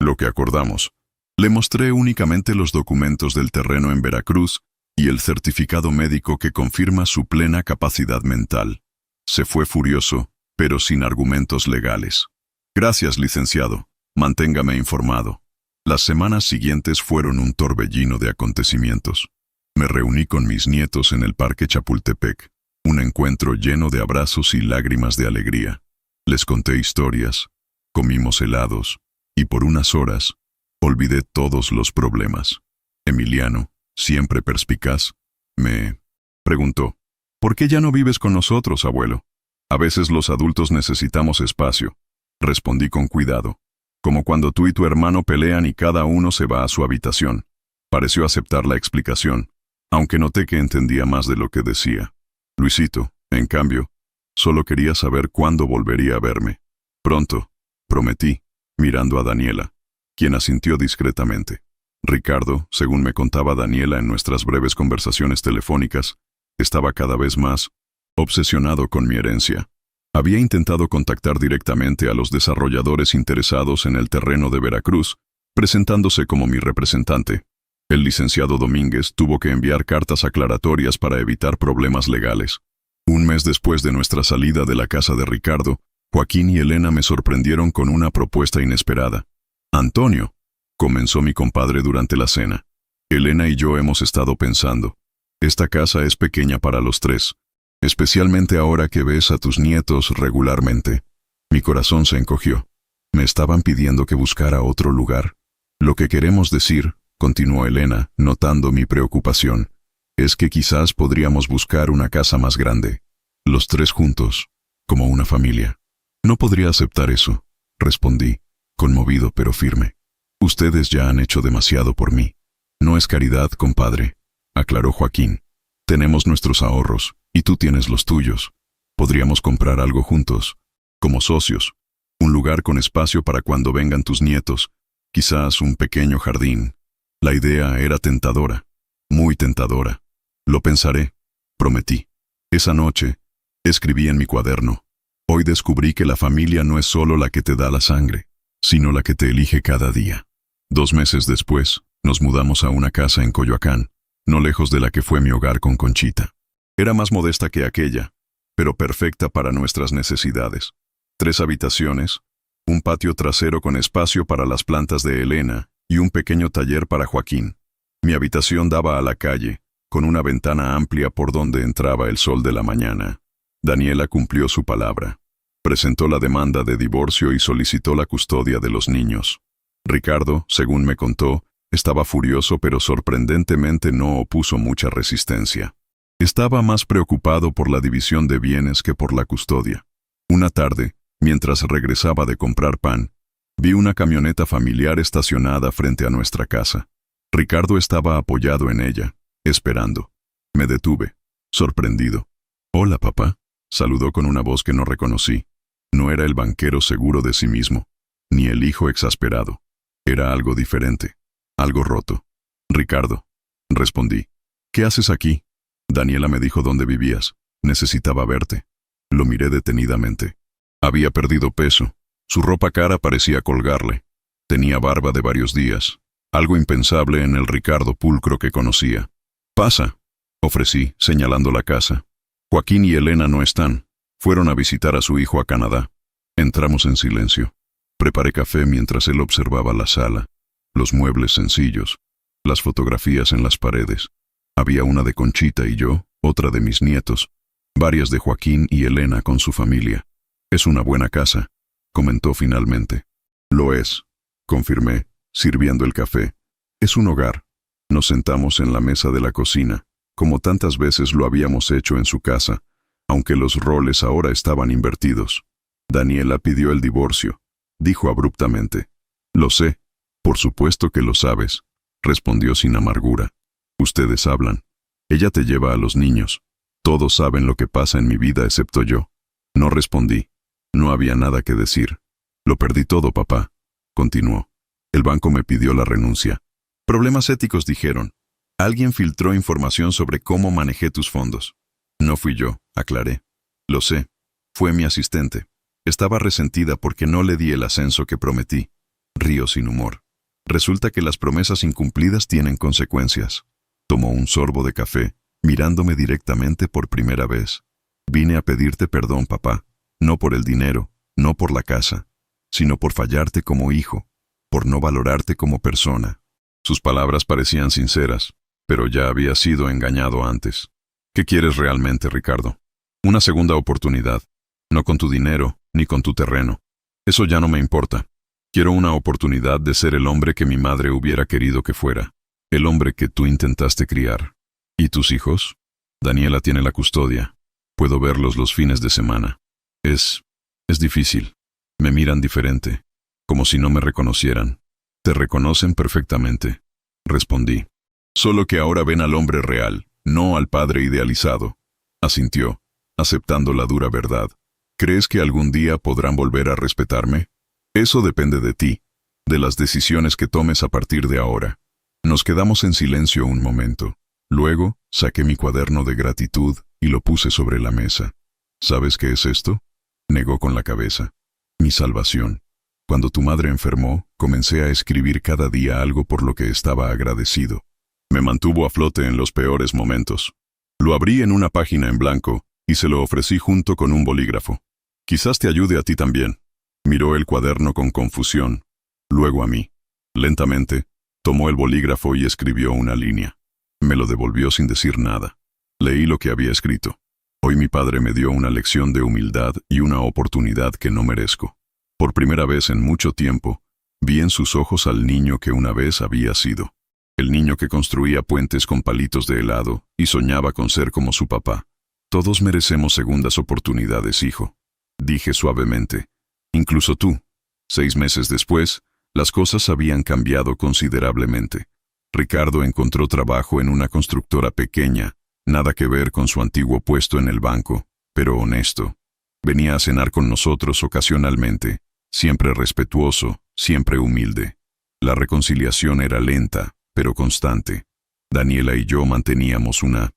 Lo que acordamos. Le mostré únicamente los documentos del terreno en Veracruz y el certificado médico que confirma su plena capacidad mental. Se fue furioso, pero sin argumentos legales. Gracias, licenciado. Manténgame informado. Las semanas siguientes fueron un torbellino de acontecimientos. Me reuní con mis nietos en el Parque Chapultepec, un encuentro lleno de abrazos y lágrimas de alegría. Les conté historias, comimos helados, y por unas horas, olvidé todos los problemas. Emiliano, siempre perspicaz, me preguntó, ¿por qué ya no vives con nosotros, abuelo? A veces los adultos necesitamos espacio. Respondí con cuidado, como cuando tú y tu hermano pelean y cada uno se va a su habitación. Pareció aceptar la explicación, aunque noté que entendía más de lo que decía. Luisito, en cambio, solo quería saber cuándo volvería a verme. Pronto, prometí, mirando a Daniela, quien asintió discretamente. Ricardo, según me contaba Daniela en nuestras breves conversaciones telefónicas, estaba cada vez más obsesionado con mi herencia. Había intentado contactar directamente a los desarrolladores interesados en el terreno de Veracruz, presentándose como mi representante. El licenciado Domínguez tuvo que enviar cartas aclaratorias para evitar problemas legales. Un mes después de nuestra salida de la casa de Ricardo, Joaquín y Elena me sorprendieron con una propuesta inesperada. Antonio, comenzó mi compadre durante la cena. Elena y yo hemos estado pensando. Esta casa es pequeña para los tres, especialmente ahora que ves a tus nietos regularmente. Mi corazón se encogió. Me estaban pidiendo que buscara otro lugar. Lo que queremos decir, continuó Elena, notando mi preocupación, es que quizás podríamos buscar una casa más grande. Los tres juntos, como una familia. No podría aceptar eso, respondí, conmovido pero firme. Ustedes ya han hecho demasiado por mí. No es caridad, compadre, aclaró Joaquín. Tenemos nuestros ahorros, y tú tienes los tuyos. Podríamos comprar algo juntos, como socios. Un lugar con espacio para cuando vengan tus nietos, quizás un pequeño jardín. La idea era tentadora, muy tentadora. Lo pensaré, prometí. Esa noche, escribí en mi cuaderno. Hoy descubrí que la familia no es solo la que te da la sangre, sino la que te elige cada día. 2 meses después, nos mudamos a una casa en Coyoacán, no lejos de la que fue mi hogar con Conchita. Era más modesta que aquella, pero perfecta para nuestras necesidades. 3 habitaciones, un patio trasero con espacio para las plantas de Elena y un pequeño taller para Joaquín. Mi habitación daba a la calle, con una ventana amplia por donde entraba el sol de la mañana. Daniela cumplió su palabra. Presentó la demanda de divorcio y solicitó la custodia de los niños. Ricardo, según me contó, estaba furioso pero sorprendentemente no opuso mucha resistencia. Estaba más preocupado por la división de bienes que por la custodia. Una tarde, mientras regresaba de comprar pan, vi una camioneta familiar estacionada frente a nuestra casa. Ricardo estaba apoyado en ella, esperando. Me detuve, sorprendido. «Hola, papá», saludó con una voz que no reconocí. No era el banquero seguro de sí mismo, ni el hijo exasperado. Era algo diferente, algo roto. «Ricardo», respondí. «¿Qué haces aquí?» Daniela me dijo dónde vivías. Necesitaba verte. Lo miré detenidamente. Había perdido peso. Su ropa cara parecía colgarle. Tenía barba de varios días, algo impensable en el Ricardo pulcro que conocía. «Pasa», ofrecí, señalando la casa. «Joaquín y Elena no están. Fueron a visitar a su hijo a Canadá». Entramos en silencio. Preparé café mientras él observaba la sala, los muebles sencillos, las fotografías en las paredes. Había una de Conchita y yo, otra de mis nietos, varias de Joaquín y Elena con su familia. «Es una buena casa», comentó finalmente. «Lo es», confirmé, sirviendo el café. «Es un hogar». Nos sentamos en la mesa de la cocina, como tantas veces lo habíamos hecho en su casa, aunque los roles ahora estaban invertidos. «Daniela pidió el divorcio», dijo abruptamente. «Lo sé, por supuesto que lo sabes», respondió sin amargura. «Ustedes hablan. Ella te lleva a los niños. Todos saben lo que pasa en mi vida excepto yo». No respondí. No había nada que decir. «Lo perdí todo, papá», continuó. «El banco me pidió la renuncia. Problemas éticos, dijeron. Alguien filtró información sobre cómo manejé tus fondos». «No fui yo», aclaré. «Lo sé. Fue mi asistente. Estaba resentida porque no le di el ascenso que prometí». Río sin humor. «Resulta que las promesas incumplidas tienen consecuencias». Tomó un sorbo de café, mirándome directamente por primera vez. «Vine a pedirte perdón, papá. No por el dinero, no por la casa, sino por fallarte como hijo, por no valorarte como persona». Sus palabras parecían sinceras, pero ya había sido engañado antes. «¿Qué quieres realmente, Ricardo?» «Una segunda oportunidad. No con tu dinero, ni con tu terreno. Eso ya no me importa. Quiero una oportunidad de ser el hombre que mi madre hubiera querido que fuera. El hombre que tú intentaste criar». «¿Y tus hijos?» «Daniela tiene la custodia. Puedo verlos los fines de semana. Es difícil. Me miran diferente, como si no me reconocieran». «Te reconocen perfectamente», respondí. «Solo que ahora ven al hombre real, no al padre idealizado», asintió, aceptando la dura verdad. «¿Crees que algún día podrán volver a respetarme? Eso depende de ti, de las decisiones que tomes a partir de ahora». Nos quedamos en silencio un momento. Luego, saqué mi cuaderno de gratitud y lo puse sobre la mesa. «¿Sabes qué es esto?», negó con la cabeza. «Mi salvación. Cuando tu madre enfermó, comencé a escribir cada día algo por lo que estaba agradecido. Me mantuvo a flote en los peores momentos». Lo abrí en una página en blanco y se lo ofrecí junto con un bolígrafo. «Quizás te ayude a ti también». Miró el cuaderno con confusión, luego a mí. Lentamente, tomó el bolígrafo y escribió una línea. Me lo devolvió sin decir nada. Leí lo que había escrito. Hoy mi padre me dio una lección de humildad y una oportunidad que no merezco. Por primera vez en mucho tiempo, vi en sus ojos al niño que una vez había sido. El niño que construía puentes con palitos de helado y soñaba con ser como su papá. Todos merecemos segundas oportunidades, hijo. Dije suavemente. Incluso tú. 6 meses después, las cosas habían cambiado considerablemente. Ricardo encontró trabajo en una constructora pequeña, nada que ver con su antiguo puesto en el banco, pero honesto. Venía a cenar con nosotros ocasionalmente, siempre respetuoso, siempre humilde. La reconciliación era lenta, pero constante. Daniela y yo manteníamos una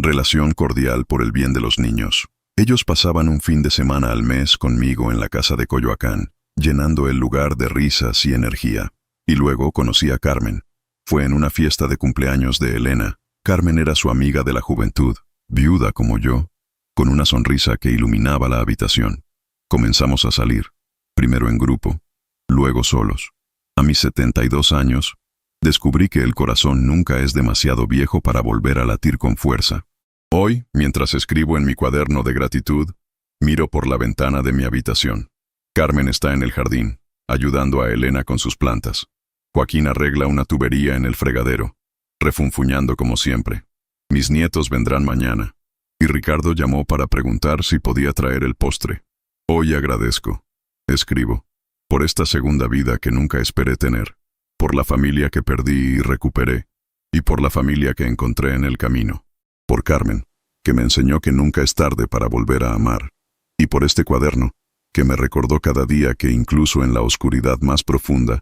relación cordial por el bien de los niños. Ellos pasaban un fin de semana al mes conmigo en la casa de Coyoacán, llenando el lugar de risas y energía. Y luego conocí a Carmen. Fue en una fiesta de cumpleaños de Elena. Carmen era su amiga de la juventud, viuda como yo, con una sonrisa que iluminaba la habitación. Comenzamos a salir, primero en grupo, luego solos. A mis 72 años, descubrí que el corazón nunca es demasiado viejo para volver a latir con fuerza. Hoy, mientras escribo en mi cuaderno de gratitud, miro por la ventana de mi habitación. Carmen está en el jardín, ayudando a Elena con sus plantas. Joaquín arregla una tubería en el fregadero, refunfuñando como siempre. Mis nietos vendrán mañana. Y Ricardo llamó para preguntar si podía traer el postre. Hoy agradezco, escribo, por esta segunda vida que nunca esperé tener, por la familia que perdí y recuperé, y por la familia que encontré en el camino. Por Carmen, que me enseñó que nunca es tarde para volver a amar. Y por este cuaderno, que me recordó cada día que incluso en la oscuridad más profunda,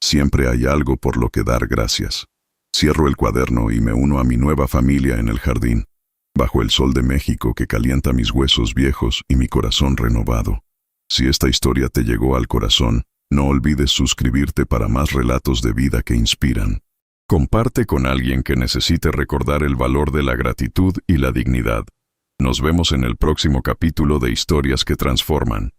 siempre hay algo por lo que dar gracias. Cierro el cuaderno y me uno a mi nueva familia en el jardín, bajo el sol de México que calienta mis huesos viejos y mi corazón renovado. Si esta historia te llegó al corazón, no olvides suscribirte para más relatos de vida que inspiran. Comparte con alguien que necesite recordar el valor de la gratitud y la dignidad. Nos vemos en el próximo capítulo de Historias que Transforman.